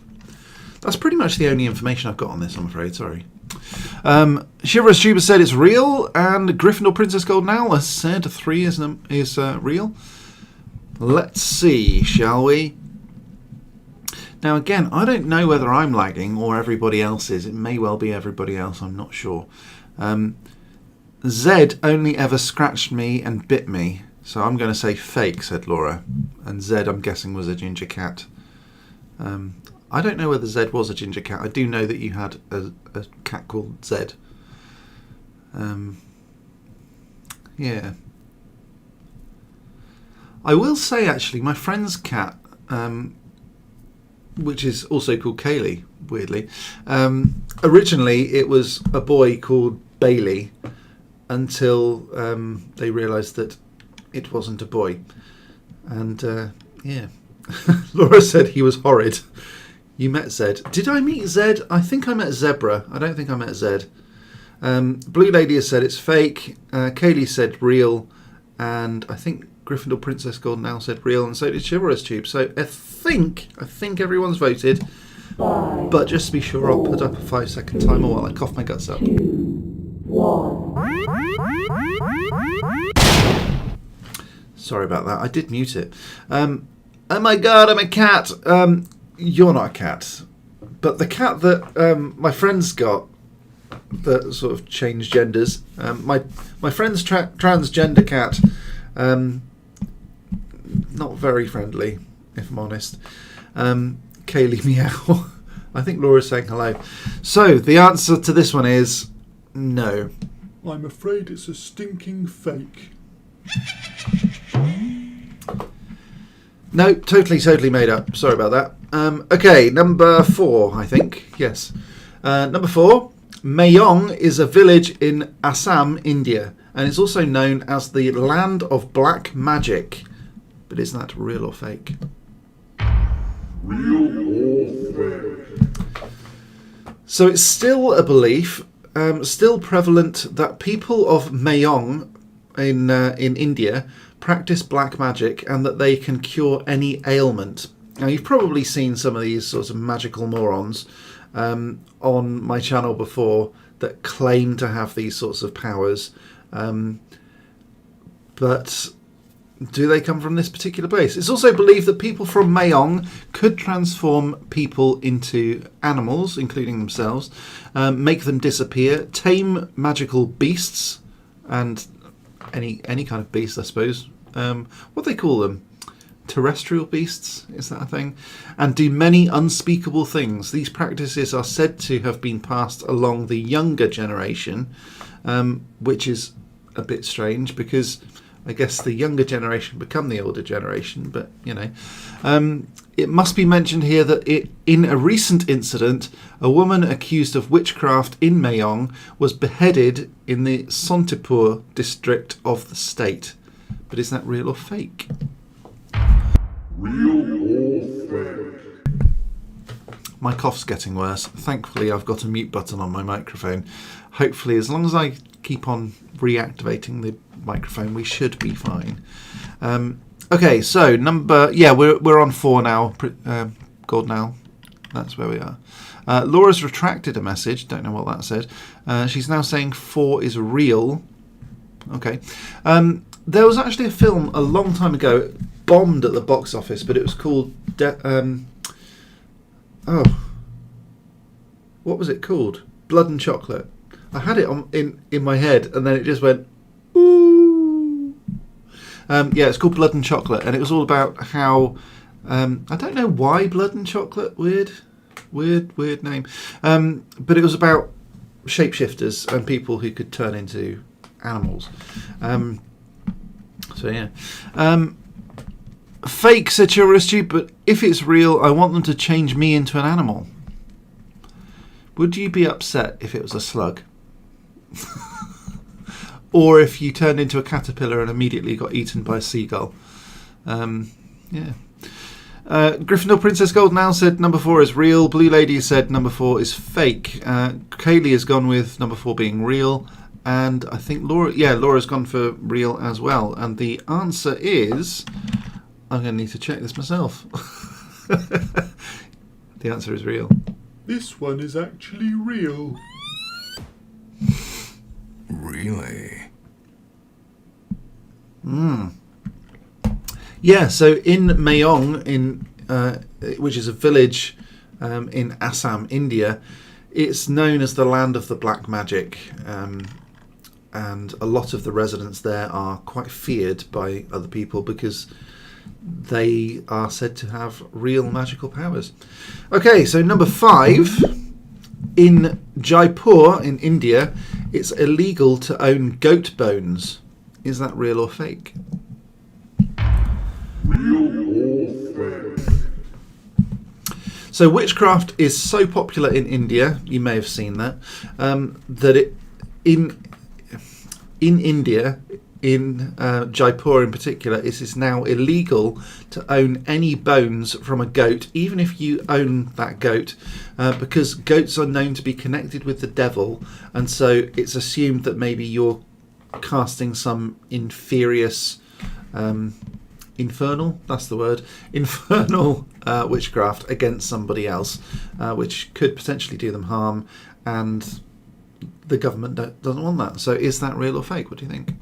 That's pretty much the only information I've got on this, I'm afraid. Sorry. Chivalrous Tuber said it's real, and Gryffindor Princess Golden Owl has said 3 is real. Let's see, shall we? Now, again, I don't know whether I'm lagging or everybody else is. It may well be everybody else, I'm not sure. Zed only ever scratched me and bit me, so I'm going to say fake, said Laura. And Zed, I'm guessing, was a ginger cat. I don't know whether Zed was a ginger cat. I do know that you had a cat called Zed. Yeah. I will say, actually, my friend's cat, which is also called Kaylee, weirdly, originally it was a boy called Bailey until they realised that it wasn't a boy. And, yeah. Laura said he was horrid. You met Zed. Did I meet Zed? I think I met Zebra. I don't think I met Zed. Blue Lady has said it's fake. Kaylee said real. And I think Gryffindor Princess Golden Owl said real. And so did Chivalrous Tube. So I think everyone's voted. But just to be sure, I'll put up a 5-second timer while I cough my guts up. 2, 1. Sorry about that. I did mute it. Oh my god, I'm a cat. You're not a cat. But the cat that my friend's got that sort of changed genders, my friend's transgender cat, not very friendly, if I'm honest. Kaylee meow. I think Laura's saying hello. So the answer to this one is no. I'm afraid it's a stinking fake. No, totally made up. Sorry about that. Okay, number 4, I think. Yes. Number 4, Mayong is a village in Assam, India, and it's also known as the land of black magic. But is that real or fake? Real or fake? So it's still a belief, still prevalent, that people of Mayong in India practice black magic and that they can cure any ailment. Now, you've probably seen some of these sorts of magical morons on my channel before that claim to have these sorts of powers. But do they come from this particular place? It's also believed that people from Mayong could transform people into animals, including themselves, make them disappear, tame magical beasts, and any kind of beast, I suppose. What do they call them? Terrestrial beasts? Is that a thing? And do many unspeakable things. These practices are said to have been passed along the younger generation, which is a bit strange because I guess the younger generation become the older generation, but you know. It must be mentioned here that in a recent incident, a woman accused of witchcraft in Mayong was beheaded in the Sontipur district of the state. But is that real or fake? Real or fake? My cough's getting worse. Thankfully, I've got a mute button on my microphone. Hopefully, as long as I keep on reactivating the microphone, we should be fine. Okay, so we're on 4 now. Golden Owl. That's where we are. Laura's retracted a message. Don't know what that said. She's now saying 4 is real. Okay. There was actually a film a long time ago, bombed at the box office, but it was called what was it called? Blood and Chocolate. I had it in my head, and then it just went ooh. It's called Blood and Chocolate, and it was all about how I don't know why Blood and Chocolate. Weird name. But it was about shapeshifters and people who could turn into animals. Fake, said Chivalrous, but if it's real, I want them to change me into an animal. Would you be upset if it was a slug? Or if you turned into a caterpillar and immediately got eaten by a seagull? Gryffindor Princess Golden Owl said number 4 is real. Blue Lady said number 4 is fake. Kaylee has gone with number 4 being real. And I think Laura's gone for real as well. And the answer is... I'm going to need to check this myself. The answer is real. This one is actually real. Really? Yeah, so in Mayong, which is a village in Assam, India, it's known as the land of the black magic. And a lot of the residents there are quite feared by other people because they are said to have real magical powers. Okay, so number 5. In Jaipur, in India, it's illegal to own goat bones. Is that real or fake? So witchcraft is so popular in India, you may have seen that, that it in India, in Jaipur in particular, it is now illegal to own any bones from a goat, even if you own that goat, because goats are known to be connected with the devil, and so it's assumed that maybe you're casting some infernal witchcraft against somebody else, which could potentially do them harm, and the government doesn't want that. So is that real or fake? What do you think?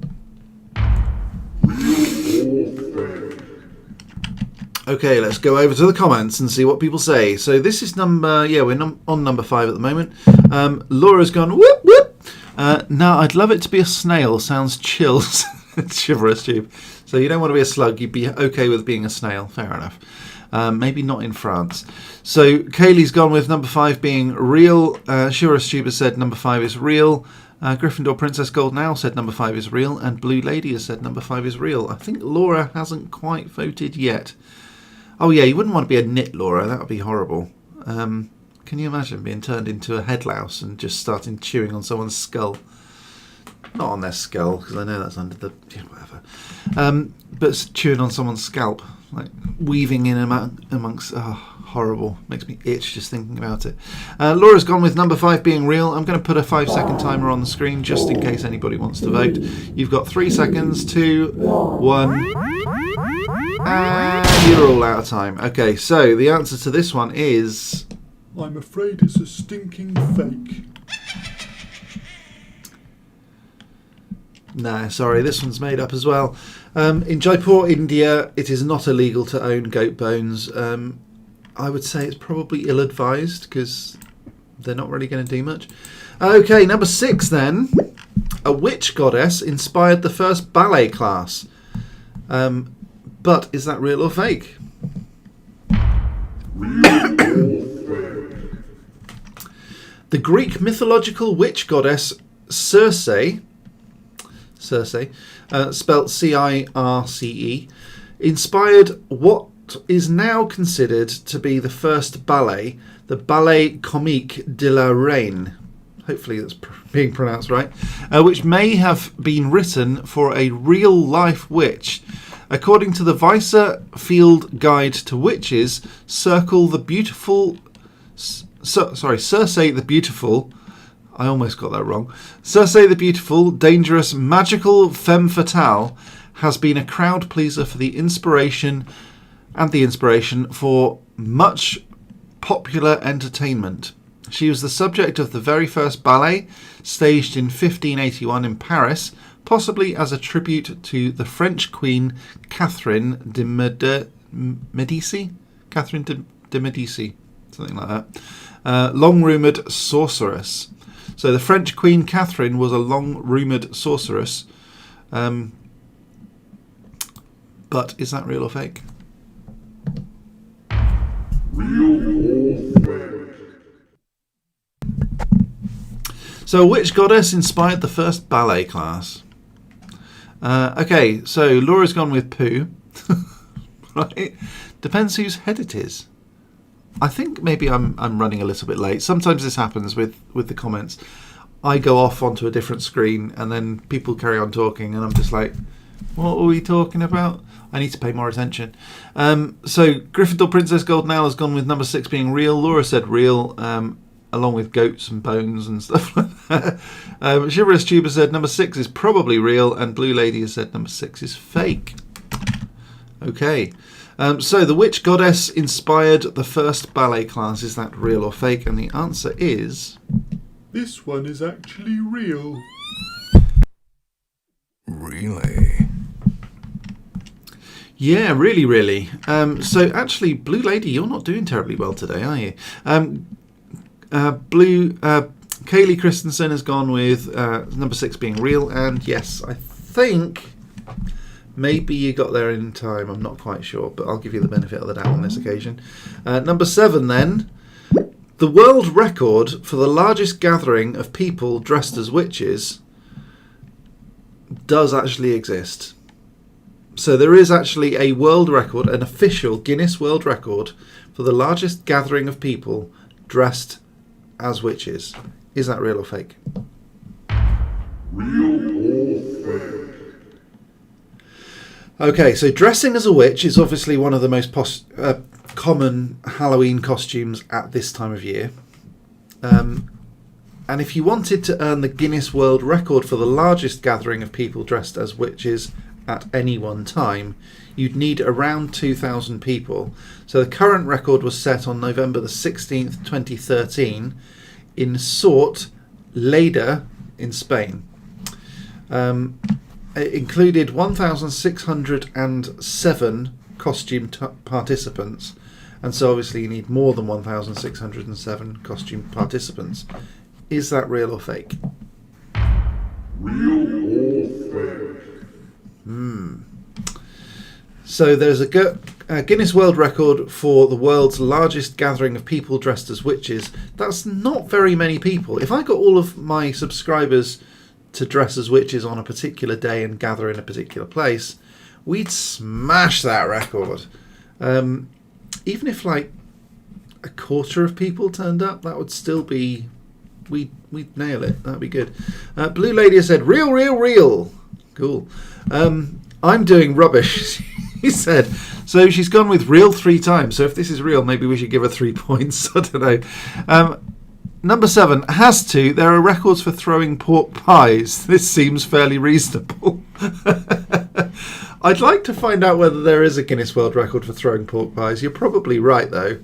Okay, let's go over to the comments and see what people say. So this is on number 5 at the moment. Laura's gone, whoop, whoop. No, I'd love it to be a snail. Sounds chill. Chivalrous Tube. So you don't want to be a slug. You'd be okay with being a snail. Fair enough. Maybe not in France. So Kaylee's gone with number 5 being real. Chivalrous Tube has said number 5 is real. Gryffindor Princess Golden Owl said number 5 is real. And Blue Lady has said number 5 is real. I think Laura hasn't quite voted yet. Oh yeah, you wouldn't want to be a knit, Laura. That would be horrible. Can you imagine being turned into a headlouse and just starting chewing on someone's skull? Not on their skull, because I know that's under the... Yeah, whatever. But chewing on someone's scalp. Like weaving in amongst... Oh, horrible. Makes me itch just thinking about it. Laura's gone with number 5 being real. I'm going to put a 5-second timer on the screen just in case anybody wants to vote. You've got 3 seconds, 2, 1... And you're all out of time. Okay, so the answer to this one is... I'm afraid it's a stinking fake. No, sorry, this one's made up as well. In Jaipur, India, it is not illegal to own goat bones. I would say it's probably ill-advised because they're not really going to do much. Okay, number 6 then. A witch goddess inspired the first ballet class. But is that real or fake? The Greek mythological witch goddess Circe, spelt C-I-R-C-E, inspired what is now considered to be the first ballet, the Ballet Comique de la Reine. Hopefully that's being pronounced right. Which may have been written for a real-life witch. According to the Weiser Field Guide to Witches, Circe the Beautiful, I almost got that wrong. Circe the Beautiful, dangerous, magical femme fatale has been a crowd pleaser for the inspiration for much popular entertainment. She was the subject of the very first ballet, staged in 1581 in Paris, possibly as a tribute to the French Queen Catherine de Medici? Catherine de Medici, something like that. Long-rumoured sorceress. So the French Queen Catherine was a long-rumoured sorceress. But is that real or fake? So which goddess inspired the first ballet class? Okay, so Laura's gone with Pooh. Right? Depends whose head it is. I think maybe I'm running a little bit late. Sometimes this happens with the comments. I go off onto a different screen and then people carry on talking and I'm just like, what are we talking about? I need to pay more attention. So Gryffindor Princess Golden Owl has gone with number 6 being real. Laura said real, along with goats and bones and stuff like that. Chivalrous Tuber said number 6 is probably real, and Blue Lady has said number 6 is fake. Okay. So the which goddess inspired the first ballet class? Is that real or fake? And the answer is... This one is actually real. Really? Yeah, really, really. So actually, Blue Lady, you're not doing terribly well today, are you? Kaylee Christensen has gone with number 6 being real, and yes, I think maybe you got there in time. I'm not quite sure, but I'll give you the benefit of the doubt on this occasion. Number 7 then. The world record for the largest gathering of people dressed as witches does actually exist. So there is actually a world record, an official Guinness World Record for the largest gathering of people dressed as witches. Is that real or fake? Real or fake? Okay, so dressing as a witch is obviously one of the most common Halloween costumes at this time of year. And if you wanted to earn the Guinness World Record for the largest gathering of people dressed as witches at any one time, you'd need around 2,000 people. So the current record was set on November the 16th, 2013 in Sort, Lleida in Spain. It included 1,607 costume participants, and so obviously you need more than 1,607 costume participants. Is that real or fake? Real or fake? So there's a Guinness World Record for the world's largest gathering of people dressed as witches. That's not very many people. If I got all of my subscribers to dress as witches on a particular day and gather in a particular place, we'd smash that record. Even if like a quarter of people turned up, that would still be... We'd nail it. That'd be good. Blue Lady has said, real, real, real. Cool. I'm doing rubbish, he said. So she's gone with real 3 times. So if this is real, maybe we should give her 3 points. I don't know. Number 7, has to. There are records for throwing pork pies. This seems fairly reasonable. I'd like to find out whether there is a Guinness World Record for throwing pork pies. You're probably right, though.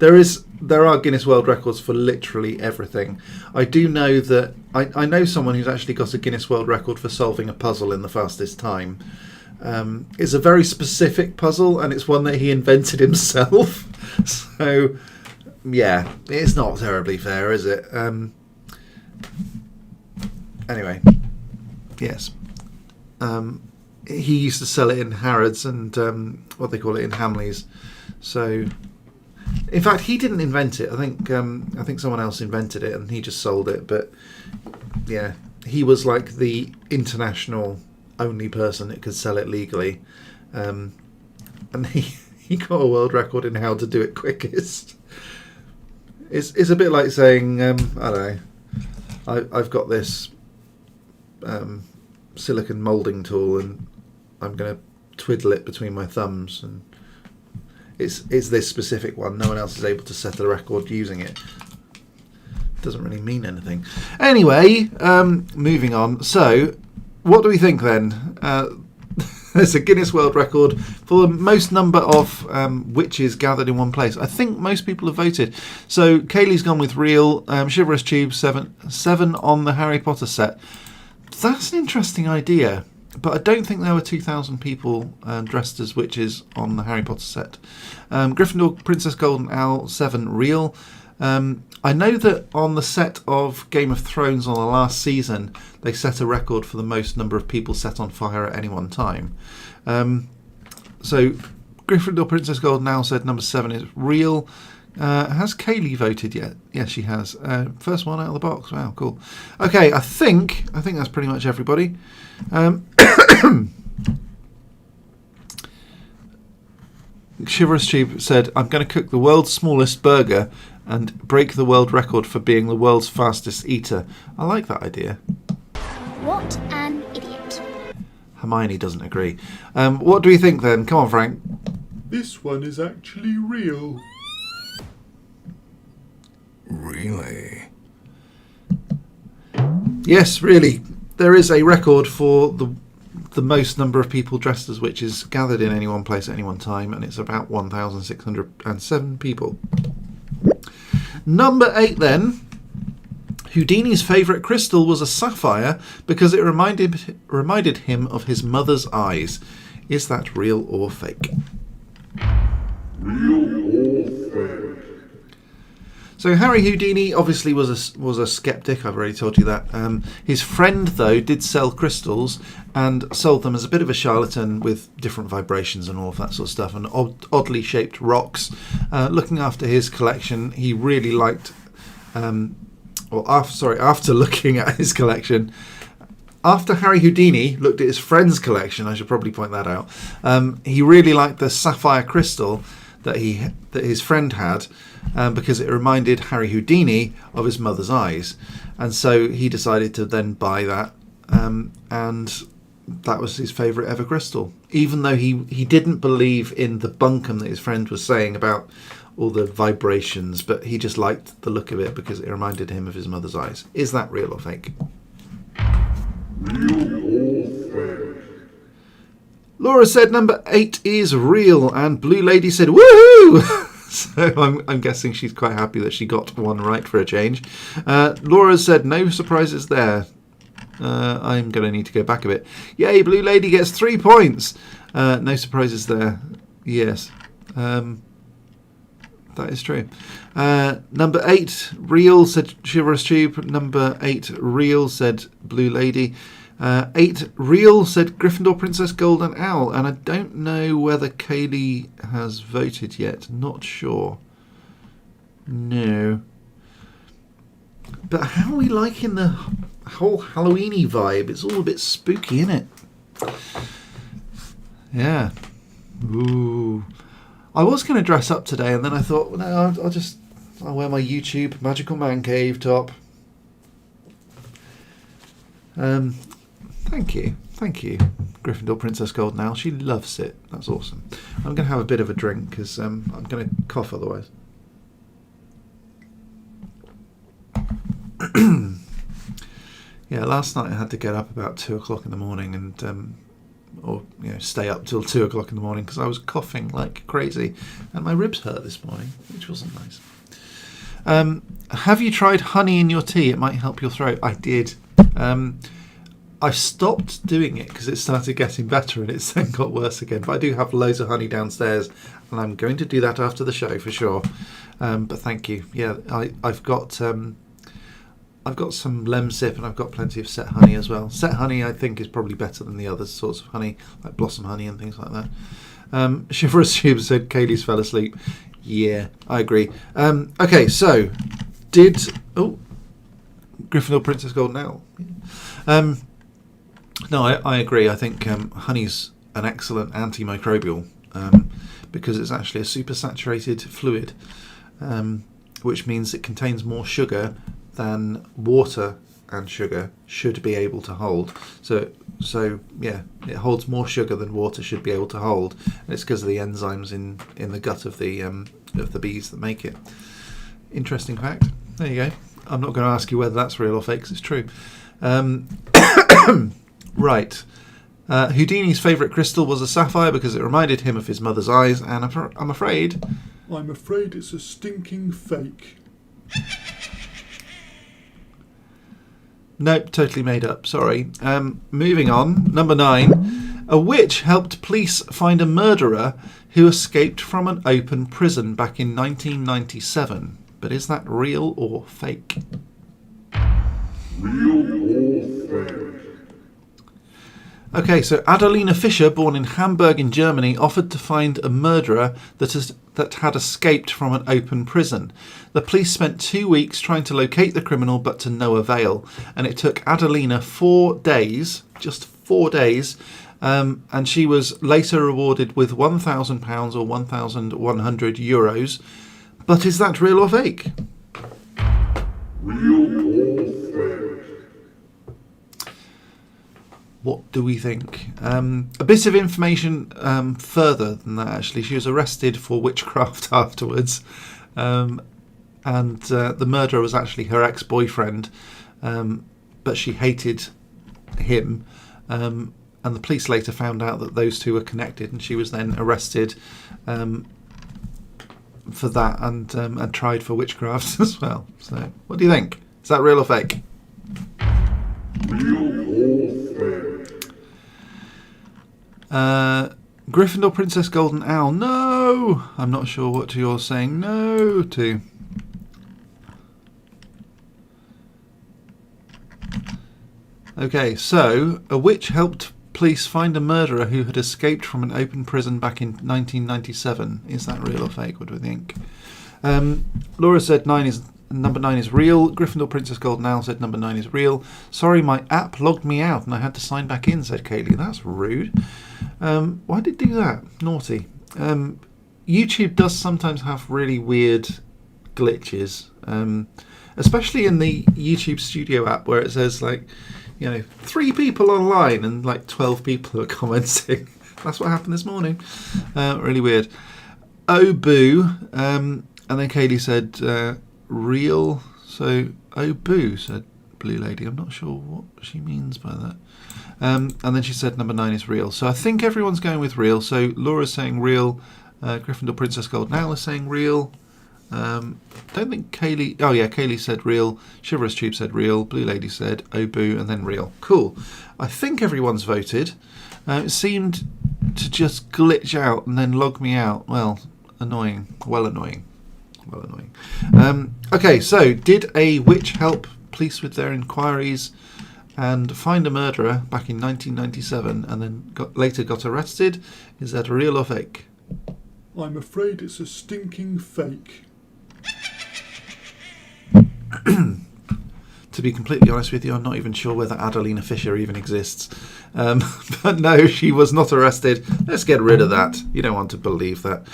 There are Guinness World Records for literally everything. I do know that I know someone who's actually got a Guinness World Record for solving a puzzle in the fastest time. It's a very specific puzzle, and it's one that he invented himself. So, yeah, it's not terribly fair, is it? Anyway, yes. He used to sell it in Harrods and what they call it in Hamleys. So, in fact, he didn't invent it. I think someone else invented it and he just sold it. But yeah, he was like the international only person that could sell it legally, and he got a world record in how to do it quickest. It's a bit like saying I don't know. I've got this silicon molding tool and I'm going to twiddle it between my thumbs, and it's this specific one. No one else is able to set a record using it. Doesn't really mean anything. Anyway, moving on. So, what do we think then? There's a Guinness World Record for the most number of witches gathered in one place. I think most people have voted. So Kaylee's gone with real. Chivalrous Tube, seven on the Harry Potter set. That's an interesting idea, but I don't think there were 2,000 people dressed as witches on the Harry Potter set. Gryffindor, Princess Golden Owl, 7 real. I know that on the set of Game of Thrones on the last season, they set a record for the most number of people set on fire at any one time. So Gryffindor, Princess Golden Owl said number 7 is real. Has Kaylee voted yet? Yes, she has. First one out of the box. Wow, cool. Okay, I think that's pretty much everybody. Chivalrous Tube said, I'm going to cook the world's smallest burger and break the world record for being the world's fastest eater. I like that idea. What an idiot. Hermione doesn't agree. What do we think then? Come on, Frank. This one is actually real. Really? Yes, really. There is a record for the most number of people dressed as witches gathered in any one place at any one time, and it's about 1,607 people. Number 8 then. Houdini's favourite crystal was a sapphire because it reminded him of his mother's eyes. Is that real or fake? Real or fake? So Harry Houdini obviously was a skeptic. I've already told you that. His friend, though, did sell crystals and sold them as a bit of a charlatan with different vibrations and all of that sort of stuff, and oddly shaped rocks. Looking after his collection, he really liked. After looking at his collection, after Harry Houdini looked at his friend's collection, I should probably point that out. He really liked the sapphire crystal that his friend had, because it reminded Harry Houdini of his mother's eyes, and so he decided to then buy that, and that was his favourite ever crystal, even though he didn't believe in the bunkum that his friend was saying about all the vibrations, but he just liked the look of it because it reminded him of his mother's eyes. Is that real or fake? Real or fake? Laura said number 8 is real, and Blue Lady said woohoo! So I'm guessing she's quite happy that she got one right for a change. Laura said no surprises there. I'm going to need to go back a bit. Yay, Blue Lady gets 3 points. No surprises there. Yes. That is true. Number 8, real, said Chivalrous Tube. Number 8, real, said Blue Lady. 8, real, said Gryffindor, Princess Golden Owl. And I don't know whether Kaylee has voted yet. Not sure. No. But how are we liking the whole Halloween-y vibe? It's all a bit spooky, isn't it? Yeah. Ooh. I was going to dress up today, and then I thought, well, no, I'll wear my YouTube Magical Man Cave top. Thank you, Gryffindor Princess Golden Owl. She loves it. That's awesome. I'm going to have a bit of a drink because I'm going to cough otherwise. Yeah, last night I had to get up about 2 o'clock in the morning and stay up till 2 o'clock in the morning because I was coughing like crazy, and my ribs hurt this morning, which wasn't nice. Have you tried honey in your tea? It might help your throat. I did. I stopped doing it because it started getting better and it's then got worse again. But I do have loads of honey downstairs, and I'm going to do that after the show for sure. But thank you. Yeah, I've got some Lemsip, and I've got plenty of set honey as well. Set honey, I think, is probably better than the other sorts of honey, like blossom honey and things like that. Chivalrous Tube said Kaylee's fell asleep. Yeah, I agree. Okay, so Gryffindor Princess Golden Owl? No, I agree. I think honey's an excellent antimicrobial because it's actually a supersaturated fluid, which means it contains more sugar than water and sugar should be able to hold. So yeah, it holds more sugar than water should be able to hold, and it's because of the enzymes in the gut of the bees that make it. Interesting fact. There you go. I'm not going to ask you whether that's real or fake, 'cause it's true. Right. Houdini's favourite crystal was a sapphire because it reminded him of his mother's eyes, and I'm afraid... I'm afraid it's a stinking fake. Nope, totally made up, sorry. Moving on, number 9. A witch helped police find a murderer who escaped from an open prison back in 1997. But is that real or fake? Real or fake? Okay, so Adelina Fischer, born in Hamburg in Germany, offered to find a murderer that had escaped from an open prison. The police spent 2 weeks trying to locate the criminal, but to no avail. And it took Adelina 4 days, just 4 days, and she was later rewarded with £1,000 or €1,100. But is that real or fake? Real or fake? What do we think? A bit of information further than that, actually. She was arrested for witchcraft afterwards. And the murderer was actually her ex-boyfriend. But she hated him. And the police later found out that those two were connected. And she was then arrested for that and tried for witchcraft as well. So, what do you think? Is that real or fake? Real or fake? Gryffindor Princess Golden Owl. No! I'm not sure what you're saying no to. Okay, so a witch helped police find a murderer who had escaped from an open prison back in 1997. Is that real or fake? What do we think? Laura said number 9 is real. Gryffindor Princess Golden Owl said number 9 is real. Sorry, my app logged me out and I had to sign back in, said Kaylee. That's rude. Why did it do that? Naughty. YouTube does sometimes have really weird glitches, especially in the YouTube Studio app where it says 3 people online and 12 people are commenting. That's what happened this morning. Really weird. Oh boo. And then Kaylee said real. So oh boo, said Blue Lady. I'm not sure what she means by that. And then she said number 9 is real. So I think everyone's going with real. So Laura's saying real. Gryffindor Princess Golden Owl is saying real. Don't think Kaylee... Oh yeah, Kaylee said real. Chivalrous Tube said real. Blue Lady said oh boo and then real. Cool. I think everyone's voted. It seemed to just glitch out and then log me out. Well, annoying. Well annoying. Well annoying. Okay, so did a witch help police with their inquiries and find a murderer back in 1997 and then later got arrested? Is that real or fake? I'm afraid it's a stinking fake. To be completely honest with you, I'm not even sure whether Adelina Fischer even exists. But no, she was not arrested. Let's get rid of that. You don't want to believe that.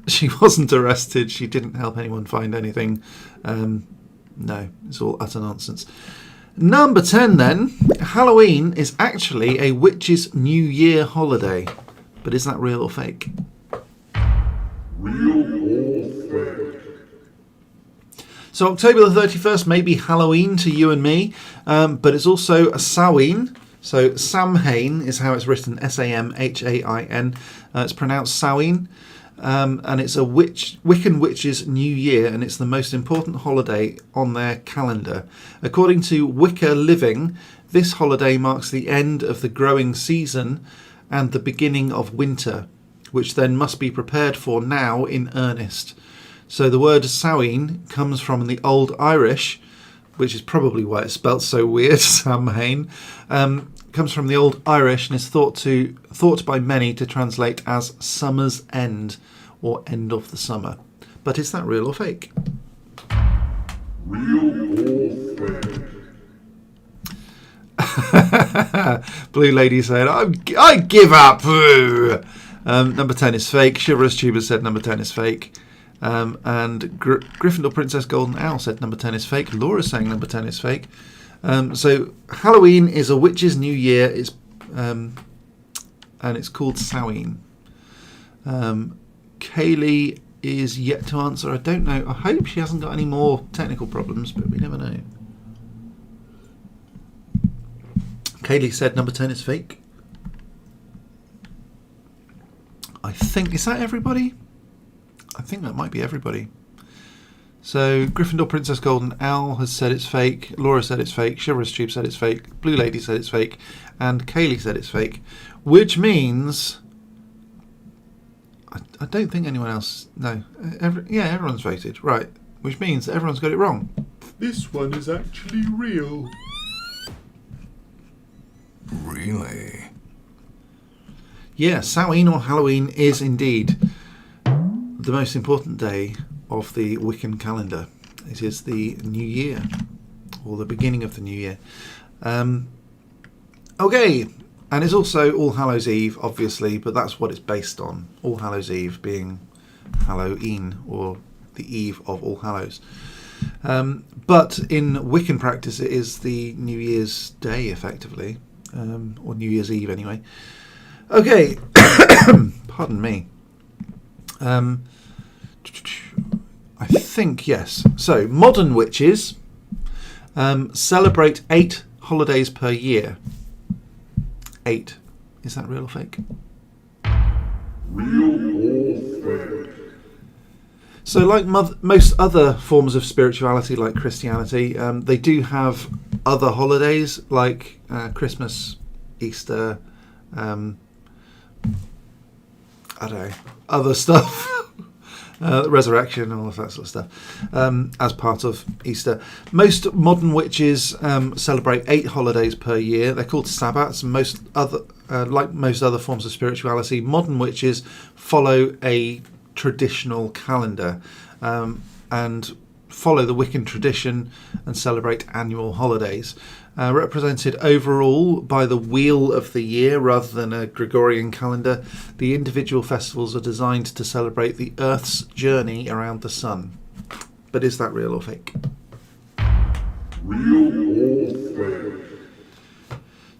She wasn't arrested. She didn't help anyone find anything. No, it's all utter nonsense. Number 10 then. Halloween is actually a witch's New Year holiday. But is that real or fake? Real or fake? So October the 31st may be Halloween to you and me, but it's also a Samhain. So Samhain is how it's written, Samhain. It's pronounced Samhain, and it's a Wiccan witch's New Year, and it's the most important holiday on their calendar. According to Wicca Living, this holiday marks the end of the growing season and the beginning of winter, which then must be prepared for now in earnest. So the word Samhain comes from the Old Irish, which is probably why it's spelt so weird, Samhain, comes from the Old Irish and is thought by many to translate as summer's end or end of the summer. But is that real or fake? Real or fake? Blue Lady said, I give up. Number 10 is fake. Chivalrous Tuber said number 10 is fake. And Gryffindor Princess Golden Owl said number 10 is fake. Laura's saying number 10 is fake. So Halloween is a witch's New Year. And it's called Samhain. Kaylee is yet to answer. I don't know. I hope she hasn't got any more technical problems, but we never know. Kaylee said number 10 is fake. I think, is that everybody? I think that might be everybody. So Gryffindor Princess Golden Owl has said it's fake. Laura said it's fake. Chivalrous Tube said it's fake. Blue Lady said it's fake. And Kaylee said it's fake. Which means... I don't think anyone else... No. Everyone's voted. Right. Which means that everyone's got it wrong. This one is actually real. Really? Yeah, Samhain or Halloween is indeed the most important day of the Wiccan calendar. It is the new year, or the beginning of the new year. Okay, and it's also All Hallows Eve, obviously, but that's what it's based on. All Hallows Eve being Halloween, or the eve of All Hallows. But in Wiccan practice, it is the New Year's Day, effectively, or New Year's Eve, anyway. Okay, pardon me. I think, yes. So, modern witches celebrate 8 holidays per year. 8. Is that real or fake? Real or fake? So, like most other forms of spirituality, like Christianity, they do have other holidays, like Christmas, Easter, I don't know, other stuff, resurrection, all of that sort of stuff, as part of Easter. Most modern witches celebrate 8 holidays per year. They're called sabbats. Most other, like most other forms of spirituality, modern witches follow a traditional calendar and follow the Wiccan tradition and celebrate annual holidays. Represented overall by the wheel of the year rather than a Gregorian calendar, the individual festivals are designed to celebrate the Earth's journey around the sun. But is that real or fake? Real or fake?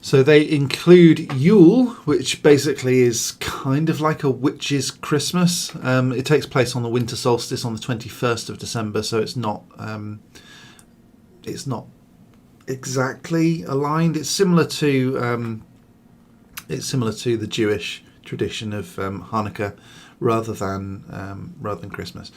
So they include Yule, which basically is kind of like a witch's Christmas. It takes place on the winter solstice on the 21st of December, so it's not exactly aligned. It's similar to the Jewish tradition of Hanukkah rather than Christmas.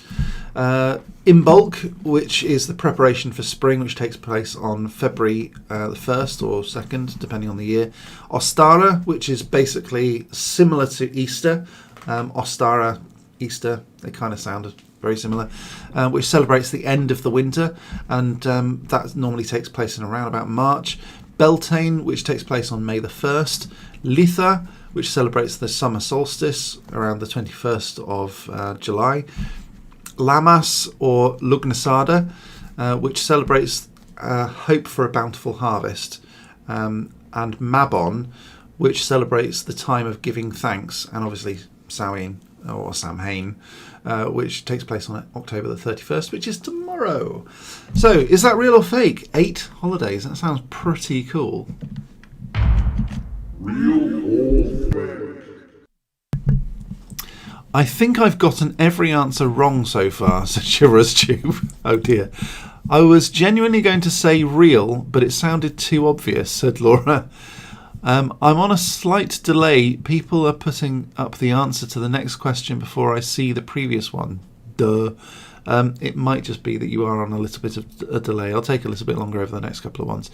Imbolc, which is the preparation for spring, which takes place on February the 1st or 2nd, depending on the year. Ostara, which is basically similar to Easter. Ostara, Easter, they kind of sound very similar, which celebrates the end of the winter, and that normally takes place in around about March. Beltane, which takes place on May the 1st. Litha, which celebrates the summer solstice around the 21st of July. Lammas or Lugnasada, which celebrates hope for a bountiful harvest. And Mabon, which celebrates the time of giving thanks, and obviously Samhain, or Samhain, which takes place on October the 31st, which is tomorrow. So, is that real or fake? 8 holidays. That sounds pretty cool. Real or fake? I think I've gotten every answer wrong so far, said Chivalrous Tube. Oh dear. I was genuinely going to say real, but it sounded too obvious, said Laura. I'm on a slight delay. People are putting up the answer to the next question before I see the previous one. Duh. It might just be that you are on a little bit of a delay. I'll take a little bit longer over the next couple of ones.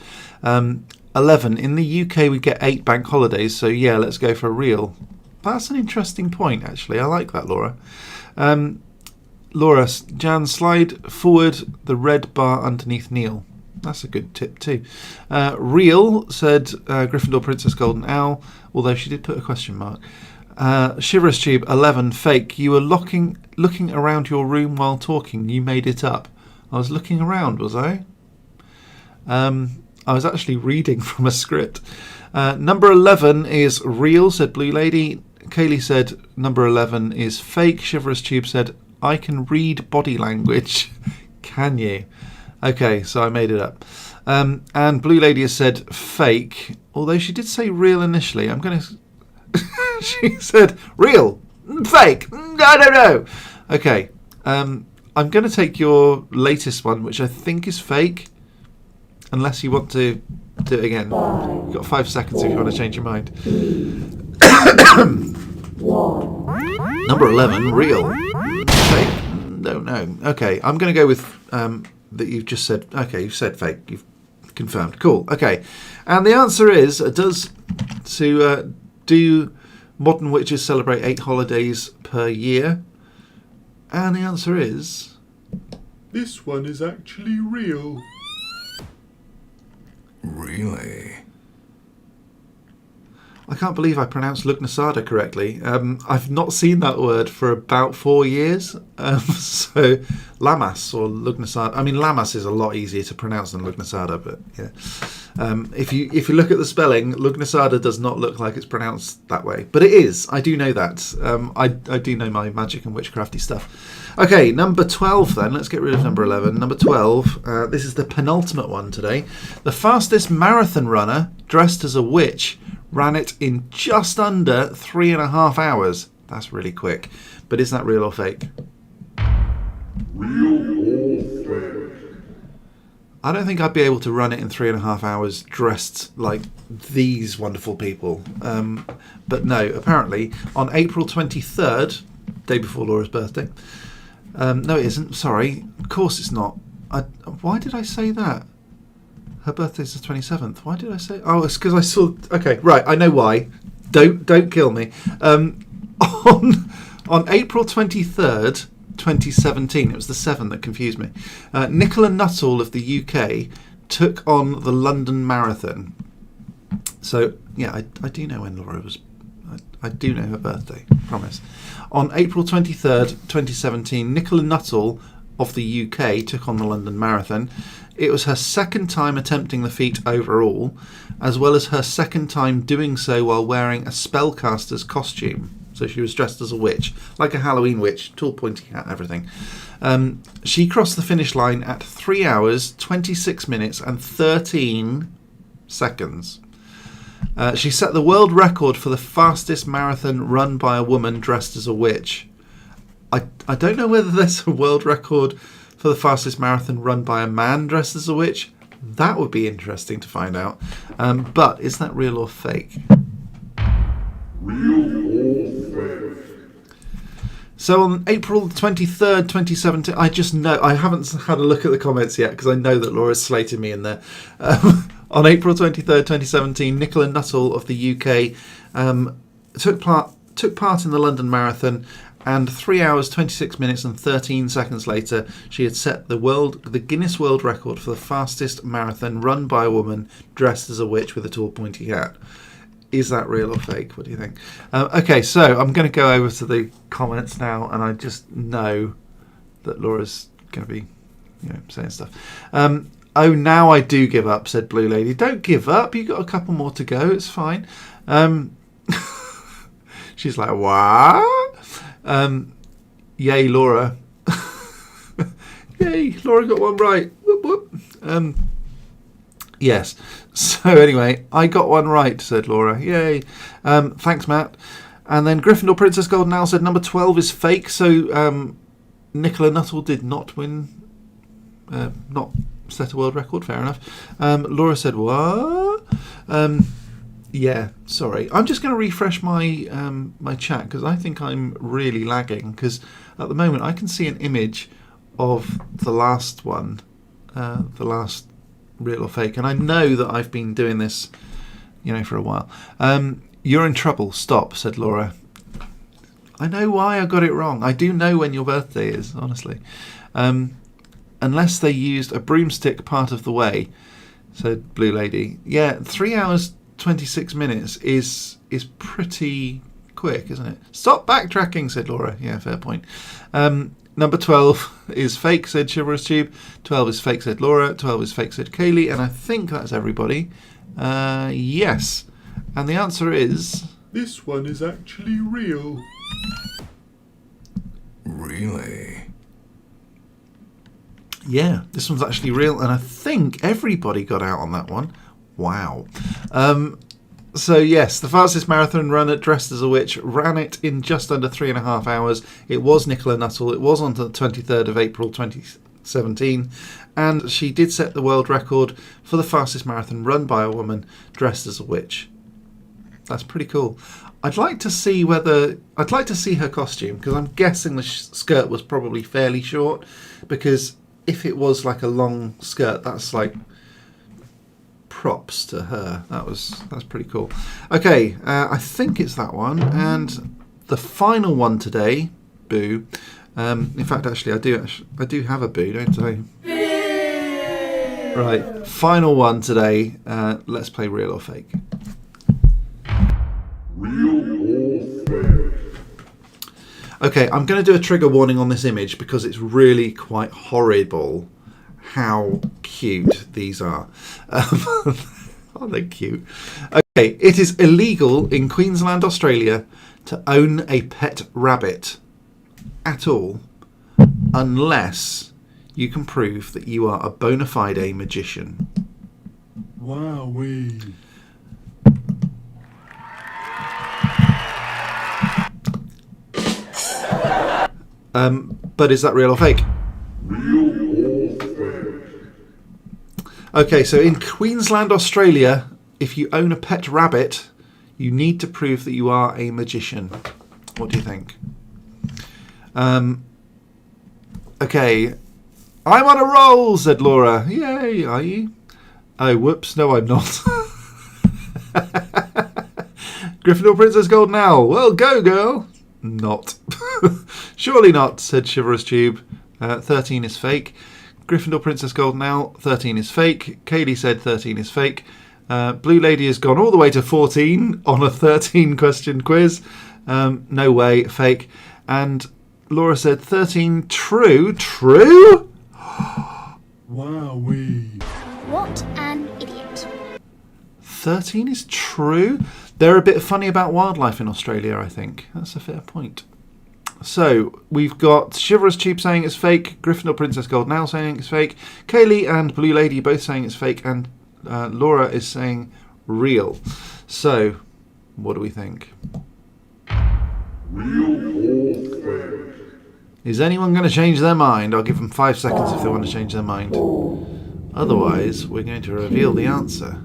11. In the UK, we get 8 bank holidays, so yeah, let's go for real. That's an interesting point, actually. I like that, Laura. Laura, Jan, slide forward the red bar underneath Neil. That's a good tip too. Real, said Gryffindor Princess Golden Owl, although she did put a question mark. Chivalrous Tube, 11, fake. You were looking around your room while talking. You made it up. I was looking around, was I? I was actually reading from a script. Number 11 is real, said Blue Lady. Kaylee said number 11 is fake. Chivalrous Tube said, I can read body language. Can you? Okay, so I made it up. And Blue Lady has said fake, although she did say real initially. I'm going to... She said real, fake, no. Okay, I'm going to take your latest one, which I think is fake. unless you want to do it again. You've got 5 seconds if you want to change your mind. 1. Number 11, real. Fake? No. Okay, I'm going to go with that you've just said. Okay, you've said fake. You've confirmed. Cool. Okay, and the answer is do modern witches celebrate 8 holidays per year? And the answer is This one is actually real. Really? I can't believe I pronounced Lugnasada correctly. I've not seen that word for about 4 years. So Lamas or Lugnasada. I mean, Lamas is a lot easier to pronounce than Lugnasada, but yeah. If you look at the spelling, Lugnasada does not look like it's pronounced that way, but it is. I do know that. I do know my magic and witchcrafty stuff. Okay, number 12 then. Let's get rid of number 11. Number 12. This is the penultimate one today. The fastest marathon runner dressed as a witch ran it in just under 3.5 hours. That's really quick. But is that real or fake? Real or fake? I don't think I'd be able to run it in 3.5 hours dressed like these wonderful people. But no, apparently on April 23rd, day before Laura's birthday. No, it isn't. Sorry. Of course it's not. Why did I say that? Her birthday's the 27th. Why did I say? Oh, it's because I saw. Okay, right. I know why. Don't kill me. On April 23rd, 2017, it was the 7 that confused me. Nicola Nuttall of the UK took on the London Marathon. So yeah, I do know when Laura was. I do know her birthday. Promise. On April 23rd, 2017, Nicola Nuttall of the UK took on the London Marathon. It was her second time attempting the feat overall, as well as her second time doing so while wearing a spellcaster's costume. So she was dressed as a witch, like a Halloween witch, tall pointy hat, everything. She crossed the finish line at 3 hours, 26 minutes and 13 seconds. She set the world record for the fastest marathon run by a woman dressed as a witch. I don't know whether there's a world record for the fastest marathon run by a man dressed as a witch. That would be interesting to find out. But is that real or fake? Real or fake? So on April 23rd, 2017, I just know, I haven't had a look at the comments yet because I know that Laura's slated me in there. On April 23rd, 2017, Nicola Nuttall of the UK took part in the London Marathon, and 3 hours, 26 minutes and 13 seconds later, she had set the Guinness World Record for the fastest marathon run by a woman dressed as a witch with a tall pointy hat. Is that real or fake? What do you think? Okay, so I'm going to go over to the comments now, and I just know that Laura's going to be, saying stuff. Oh, now I do give up, said Blue Lady. Don't give up. You've got a couple more to go. It's fine. She's like, what? Yay, Laura. Yay, Laura got one right. Whoop, whoop. Yes. So anyway, I got one right, said Laura. Yay. Thanks, Matt. And then Gryffindor Princess Golden Owl said number 12 is fake. So Nicola Nuttall did not win, not set a world record. Fair enough. Laura said what? Yeah, sorry. I'm just going to refresh my my chat because I think I'm really lagging because at the moment I can see an image of the last one, the last real or fake, and I know that I've been doing this, for a while. You're in trouble. Stop, said Laura. I know why I got it wrong. I do know when your birthday is, honestly. Unless they used a broomstick part of the way, said Blue Lady. Yeah, 3 hours 26 minutes is pretty quick, isn't it? Stop backtracking, said Laura. Yeah, fair point. Number 12 is fake, said Chivalrous Tube. 12 is fake, said Laura. 12 is fake, said Kaylee. And I think that's everybody. Yes. And the answer is... This one is actually real. Really? Yeah, this one's actually real. And I think everybody got out on that one. Wow. So yes, the fastest marathon runner dressed as a witch ran it in just under 3.5 hours. It was Nicola Nuttall. It was on the 23rd of April 2017. 2017. And she did set the world record for the fastest marathon run by a woman dressed as a witch. That's pretty cool. I'd like to see her costume, because I'm guessing the skirt was probably fairly short, because if it was like a long skirt, that's like props to her. That's pretty cool. Okay, I think it's that one, and the final one today, Boo. In fact, actually, I do have a Boo, don't I? Right, final one today. Let's play Real or Fake. Okay, I'm going to do a trigger warning on this image because it's really quite horrible how cute these are. Are they cute? Okay, it is illegal in Queensland, Australia to own a pet rabbit at all unless you can prove that you are a bona fide magician. Wowee. But is that real or fake? Real or fake? Okay, so in Queensland, Australia, if you own a pet rabbit, you need to prove that you are a magician. What do you think? Okay, I'm on a roll, said Laura. Yay, are you? Oh, whoops, no, I'm not. Gryffindor Princess Golden Owl. Well, go, girl. Not. Surely not, said Chivalrous Tube. 13 is fake. Gryffindor Princess Golden Owl, 13 is fake. Kaylee said 13 is fake. Blue Lady has gone all the way to 14 on a 13 question quiz. No way, fake. And Laura said 13 true. True? Wowee. What an idiot. 13 is true? They're a bit funny about wildlife in Australia, I think. That's a fair point. So, we've got Chivalrous Tube saying it's fake, Gryffindor Princess Golden Owl saying it's fake, Kaylee and Blue Lady both saying it's fake, and Laura is saying real. So, what do we think? Real or fake? Is anyone going to change their mind? I'll give them 5 seconds if they want to change their mind. Otherwise, we're going to reveal the answer.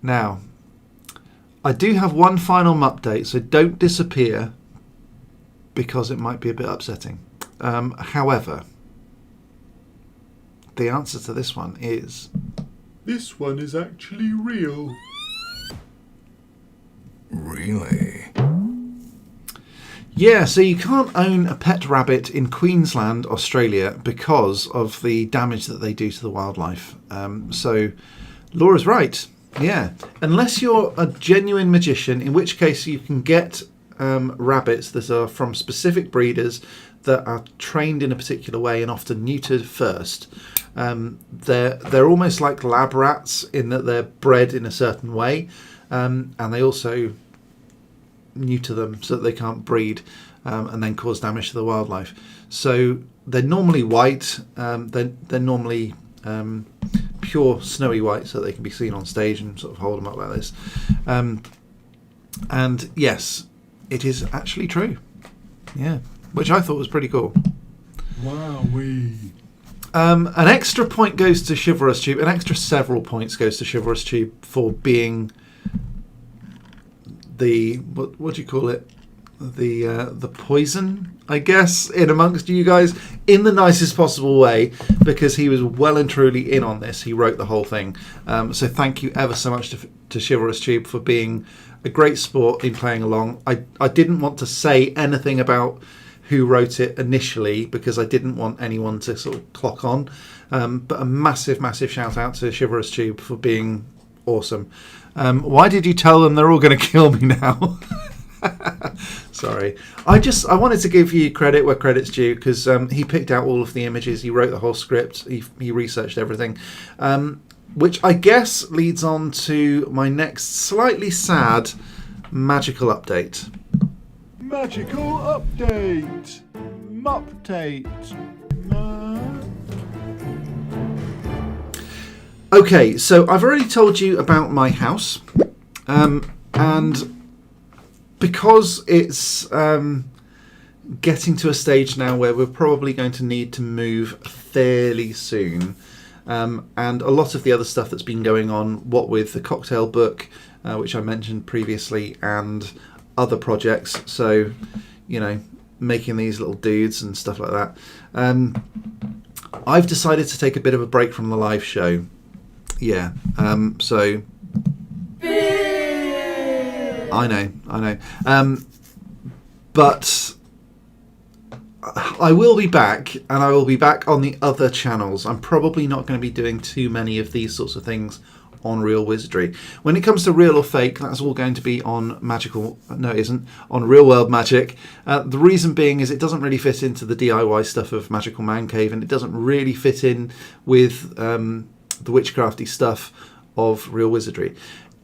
Now, I do have one final update, so don't disappear because it might be a bit upsetting. However, the answer to this one is... This one is actually real. Really? Yeah, so you can't own a pet rabbit in Queensland, Australia, because of the damage that they do to the wildlife. So Laura's right. Yeah, unless you're a genuine magician, in which case you can get rabbits that are from specific breeders that are trained in a particular way and often neutered first. They're almost like lab rats in that they're bred in a certain way, and they also neuter them so that they can't breed and then cause damage to the wildlife. So they're normally white. They're normally pure snowy white, so they can be seen on stage and sort of hold them up like this. And yes, it is actually true. Yeah, which I thought was pretty cool. Wowee. An extra point goes to Chivalrous Tube. An extra several points goes to Chivalrous Tube for being the what do you call it? The poison, I guess, in amongst you guys in the nicest possible way, because he was well and truly in on this. He wrote the whole thing. So thank you ever so much to Chivalrous Tube for being a great sport in playing along. I didn't want to say anything about who wrote it initially because I didn't want anyone to sort of clock on. But a massive, massive shout out to Chivalrous Tube for being awesome. Why did you tell them they're all going to kill me now? Sorry. I wanted to give you credit where credit's due, because he picked out all of the images, he wrote the whole script, he researched everything, which I guess leads on to my next slightly sad magical update. Magical update. Mupdate. Okay, so I've already told you about my house, and because it's getting to a stage now where we're probably going to need to move fairly soon. And a lot of the other stuff that's been going on, what with the cocktail book, which I mentioned previously, and other projects. So, you know, making these little dudes and stuff like that. I've decided to take a bit of a break from the live show. Yeah. So. I know. But I will be back, and I will be back on the other channels. I'm probably not going to be doing too many of these sorts of things on Real Wizardry. When it comes to real or fake, that's all going to be on on Real World Magic. The reason being is it doesn't really fit into the DIY stuff of Magical Man Cave, and it doesn't really fit in with the witchcrafty stuff of Real Wizardry.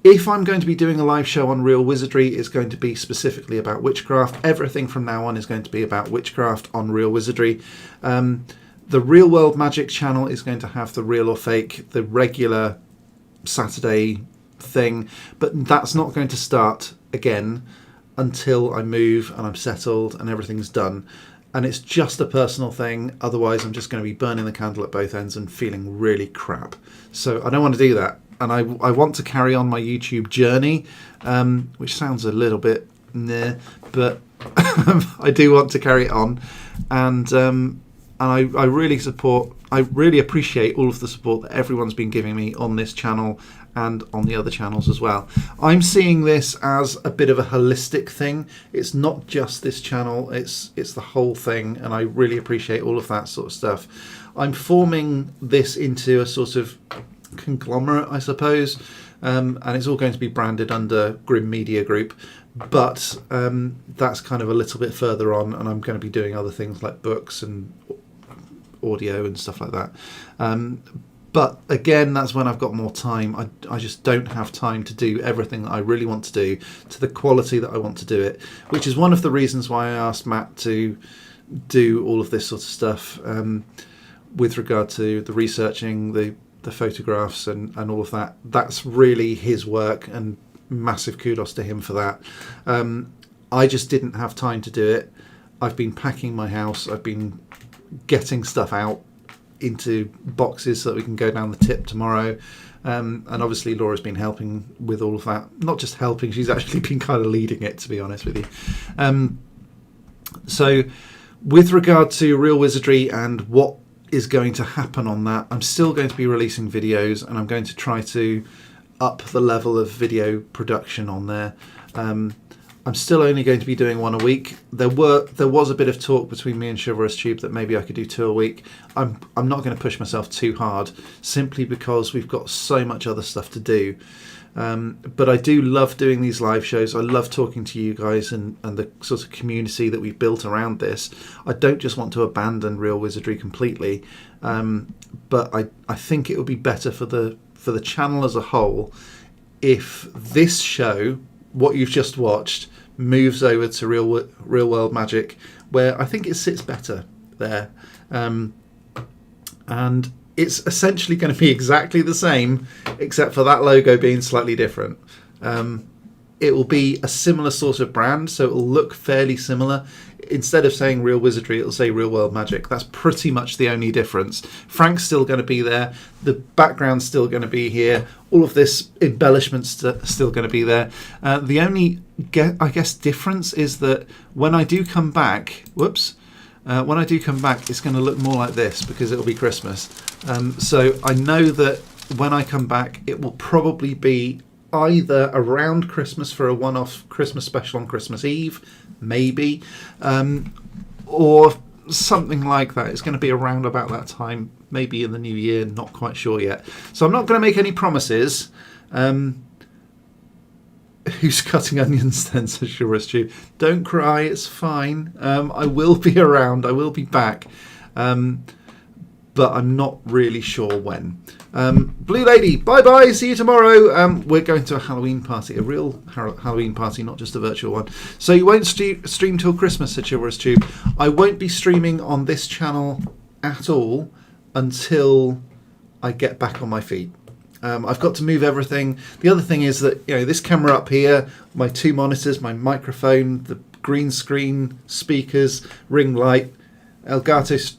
If I'm going to be doing a live show on Real Wizardry, it's going to be specifically about witchcraft. Everything from now on is going to be about witchcraft on Real Wizardry. The Real World Magic channel is going to have the real or fake, the regular Saturday thing, but that's not going to start again until I move and I'm settled and everything's done. And it's just a personal thing. Otherwise, I'm just going to be burning the candle at both ends and feeling really crap. So I don't want to do that. And I want to carry on my YouTube journey, which sounds a little bit meh, but I do want to carry it on. And I really appreciate all of the support that everyone's been giving me on this channel and on the other channels as well. I'm seeing this as a bit of a holistic thing. It's not just this channel, it's the whole thing, and I really appreciate all of that sort of stuff. I'm forming this into a sort of conglomerate, I suppose, and it's all going to be branded under Grim Media Group, but that's kind of a little bit further on, and I'm going to be doing other things like books and audio and stuff like that. But again, that's when I've got more time. I just don't have time to do everything that I really want to do to the quality that I want to do it, which is one of the reasons why I asked Matt to do all of this sort of stuff with regard to the researching, the photographs and all of that. That's really his work, and massive kudos to him for that. I just didn't have time to do it. I've been packing my house. I've been getting stuff out into boxes so that we can go down the tip tomorrow. And obviously Laura's been helping with all of that. Not just helping, she's actually been kind of leading it, to be honest with you. So with regard to Real Wizardry and what is going to happen on that, I'm still going to be releasing videos, and I'm going to try to up the level of video production on there. I'm still only going to be doing one a week. There was a bit of talk between me and Chivalrous Tube that maybe I could do 2 a week. I'm not going to push myself too hard, simply because we've got so much other stuff to do. But I do love doing these live shows. I love talking to you guys and the sort of community that we've built around this. I don't just want to abandon Real Wizardry completely, but I think it would be better for the channel as a whole if this show, what you've just watched, moves over to Real World Magic, where I think it sits better there. And it's essentially going to be exactly the same, except for that logo being slightly different. It will be a similar sort of brand, so it will look fairly similar. Instead of saying Real Wizardry, it'll say Real World Magic. That's pretty much the only difference. Frank's still going to be there. The background's still going to be here. All of this embellishment's still going to be there. The only, I guess, difference is that when I do come back, it's going to look more like this because it'll be Christmas. So I know that when I come back, it will probably be either around Christmas for a one-off Christmas special on Christmas Eve, maybe, or something like that. It's going to be around about that time, maybe in the new year, not quite sure yet. So I'm not going to make any promises. Who's cutting onions then, says Chivalrous Tube. Don't cry, it's fine. I will be around, I will be back. But I'm not really sure when. Blue Lady, bye-bye, see you tomorrow. We're going to a Halloween party, a real Halloween party, not just a virtual one. So you won't stream till Christmas, said Chivalrous Tube. I won't be streaming on this channel at all until I get back on my feet. I've got to move everything. The other thing is that, this camera up here, my 2 monitors, my microphone, the green screen, speakers, ring light, Elgato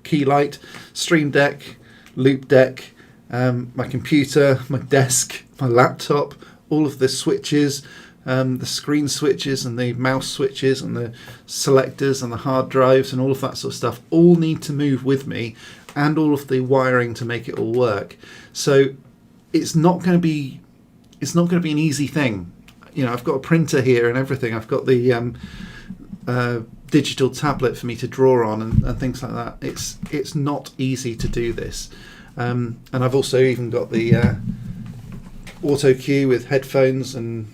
key light, stream deck, loop deck, my computer, my desk, my laptop, all of the switches, the screen switches and the mouse switches and the selectors and the hard drives and all of that sort of stuff all need to move with me, and all of the wiring to make it all work. So it's not going to be an easy thing. You know, I've got a printer here and everything. I've got the digital tablet for me to draw on and things like that. It's not easy to do this. And I've also even got the auto cue with headphones and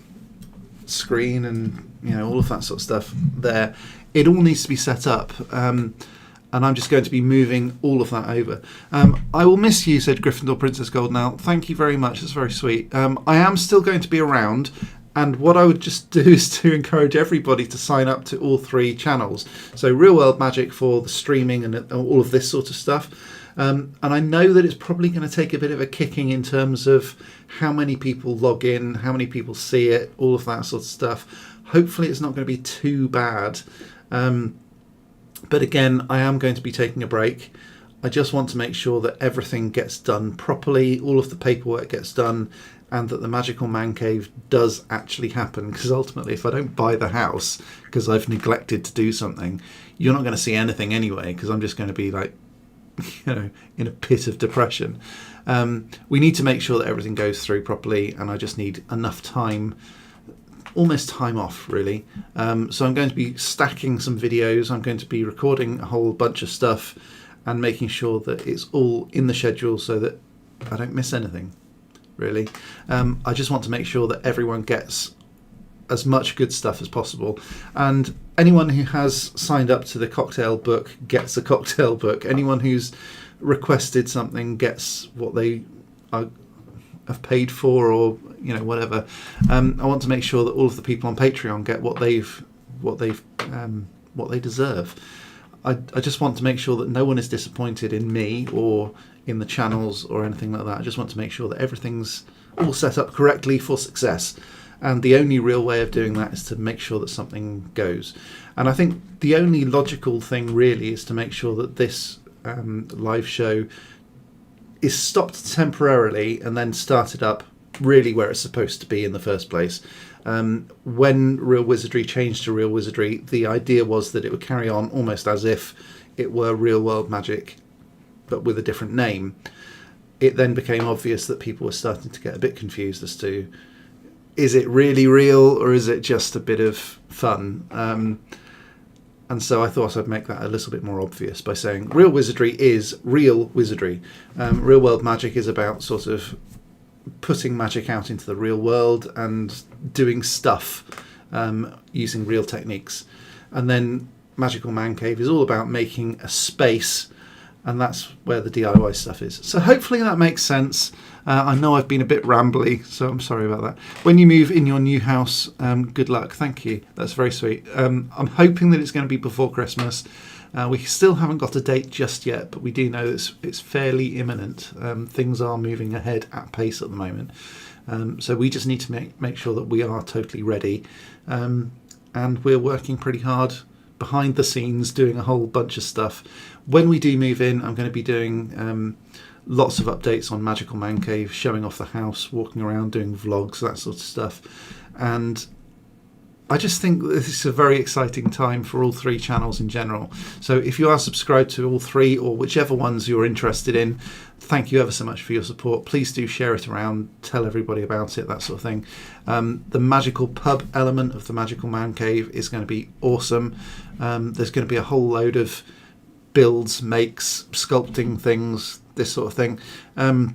screen and, you know, all of that sort of stuff there. It all needs to be set up. And I'm just going to be moving all of that over. I will miss you, said Gryffindor Princess Goldenale. Thank you very much. That's very sweet. I am still going to be around. And what I would just do is to encourage everybody to sign up to all 3 channels. So Real World Magic for the streaming and all of this sort of stuff. And I know that it's probably going to take a bit of a kicking in terms of how many people log in, how many people see it, all of that sort of stuff. Hopefully it's not going to be too bad. But again, I am going to be taking a break. I just want to make sure that everything gets done properly, all of the paperwork gets done, and that the Magical Man Cave does actually happen. Because ultimately, if I don't buy the house because I've neglected to do something, you're not going to see anything anyway, because I'm just going to be like, you know, in a pit of depression. We need to make sure that everything goes through properly, and I just need enough time, almost time off really. So I'm going to be stacking some videos. I'm going to be recording a whole bunch of stuff and making sure that it's all in the schedule so that I don't miss anything really. I just want to make sure that everyone gets as much good stuff as possible, and anyone who has signed up to the cocktail book gets a cocktail book. Anyone who's requested something gets what they have paid for, or, you know, whatever. I want to make sure that all of the people on Patreon get what they deserve. I just want to make sure that no one is disappointed in me or in the channels or anything like that. I just want to make sure that everything's all set up correctly for success. And the only real way of doing that is to make sure that something goes. And I think the only logical thing really is to make sure that this live show is stopped temporarily and then started up really where it's supposed to be in the first place. When Real Wizardry changed to Real Wizardry, the idea was that it would carry on almost as if it were Real World Magic, but with a different name. It then became obvious that people were starting to get a bit confused as to, is it really real or is it just a bit of fun? And so I thought I'd make that a little bit more obvious by saying Real Wizardry is Real Wizardry. Real World Magic is about sort of putting magic out into the real world and doing stuff using real techniques. And then Magical Man Cave is all about making a space, and that's where the DIY stuff is. So hopefully that makes sense. I know I've been a bit rambly, so I'm sorry about that. When you move in your new house, good luck. Thank you. That's very sweet. I'm hoping that it's going to be before Christmas. We still haven't got a date just yet, but we do know it's fairly imminent. Things are moving ahead at pace at the moment. So we just need to make sure that we are totally ready. And we're working pretty hard behind the scenes doing a whole bunch of stuff. When we do move in, I'm going to be doing lots of updates on Magical Man Cave, showing off the house, walking around, doing vlogs, that sort of stuff. And I just think this is a very exciting time for all 3 channels in general. So if you are subscribed to all 3 or whichever ones you're interested in, thank you ever so much for your support. Please do share it around, tell everybody about it, that sort of thing. The magical pub element of the Magical Man Cave is going to be awesome. There's going to be a whole load of builds, makes, sculpting things, this sort of thing. And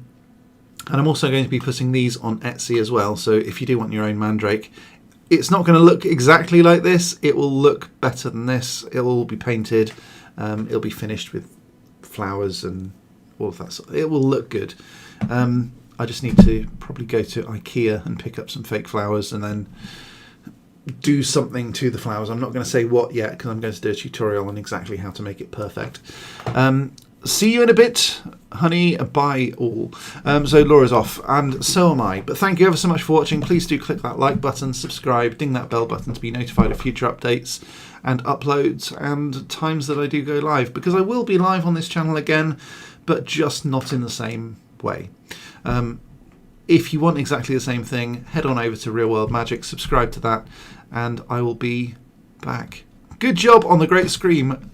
I'm also going to be putting these on Etsy as well. So if you do want your own Mandrake, it's not going to look exactly like this. It will look better than this. It'll all be painted. It'll be finished with flowers and all of that sort of, it will look good. I just need to probably go to IKEA and pick up some fake flowers and then do something to the flowers. I'm not going to say what yet because I'm going to do a tutorial on exactly how to make it perfect. See you in a bit. honey, bye all. So Laura's off, and so am I. But thank you ever so much for watching. Please do click that like button, subscribe, ding that bell button to be notified of future updates and uploads and times that I do go live, because I will be live on this channel again, but just not in the same way. If you want exactly the same thing, head on over to Real World Magic, subscribe to that, and I will be back. Good job on the great stream.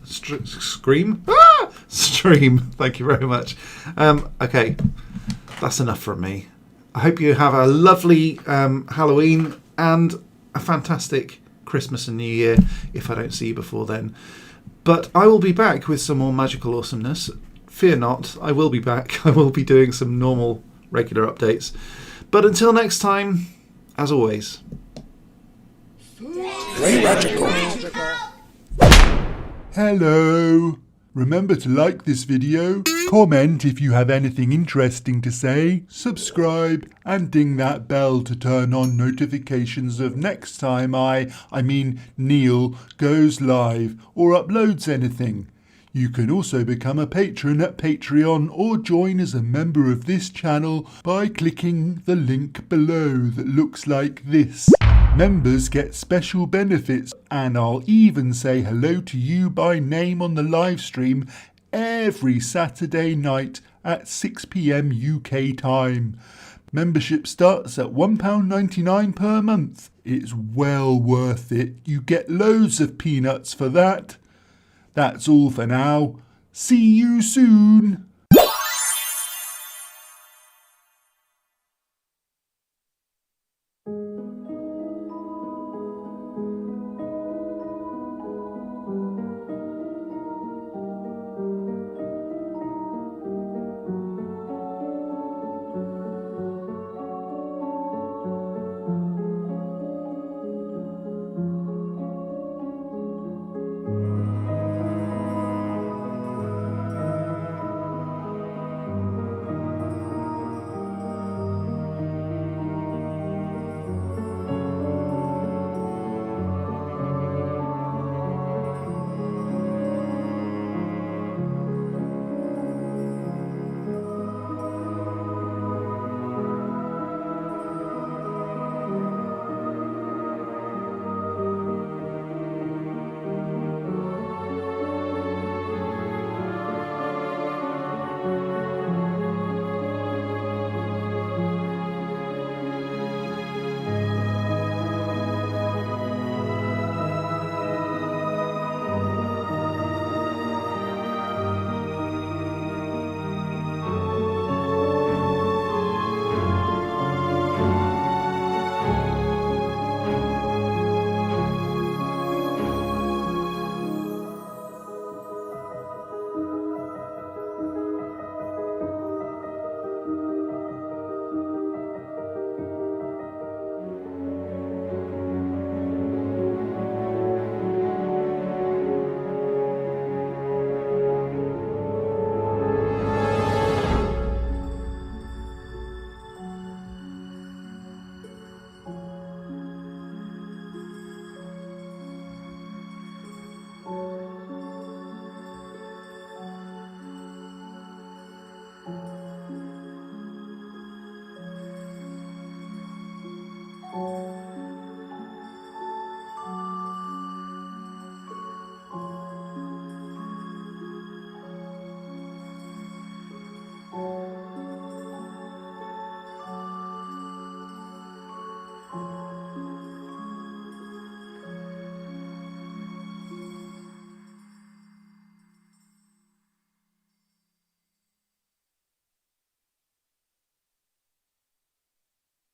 Thank you very much. Okay, that's enough from me. I hope you have a lovely Halloween and a fantastic Christmas and New Year, if I don't see you before then. But I will be back with some more magical awesomeness. Fear not, I will be back. I will be doing some normal, regular updates. But until next time, as always, Hello! Remember to like this video, comment if you have anything interesting to say, subscribe and ding that bell to turn on notifications of next time Neil, goes live or uploads anything. You can also become a patron at Patreon or join as a member of this channel by clicking the link below that looks like this. Members get special benefits, and I'll even say hello to you by name on the live stream every Saturday night at 6 PM UK time. Membership starts at £1.99 per month. It's well worth it. You get loads of peanuts for that. That's all for now. See you soon.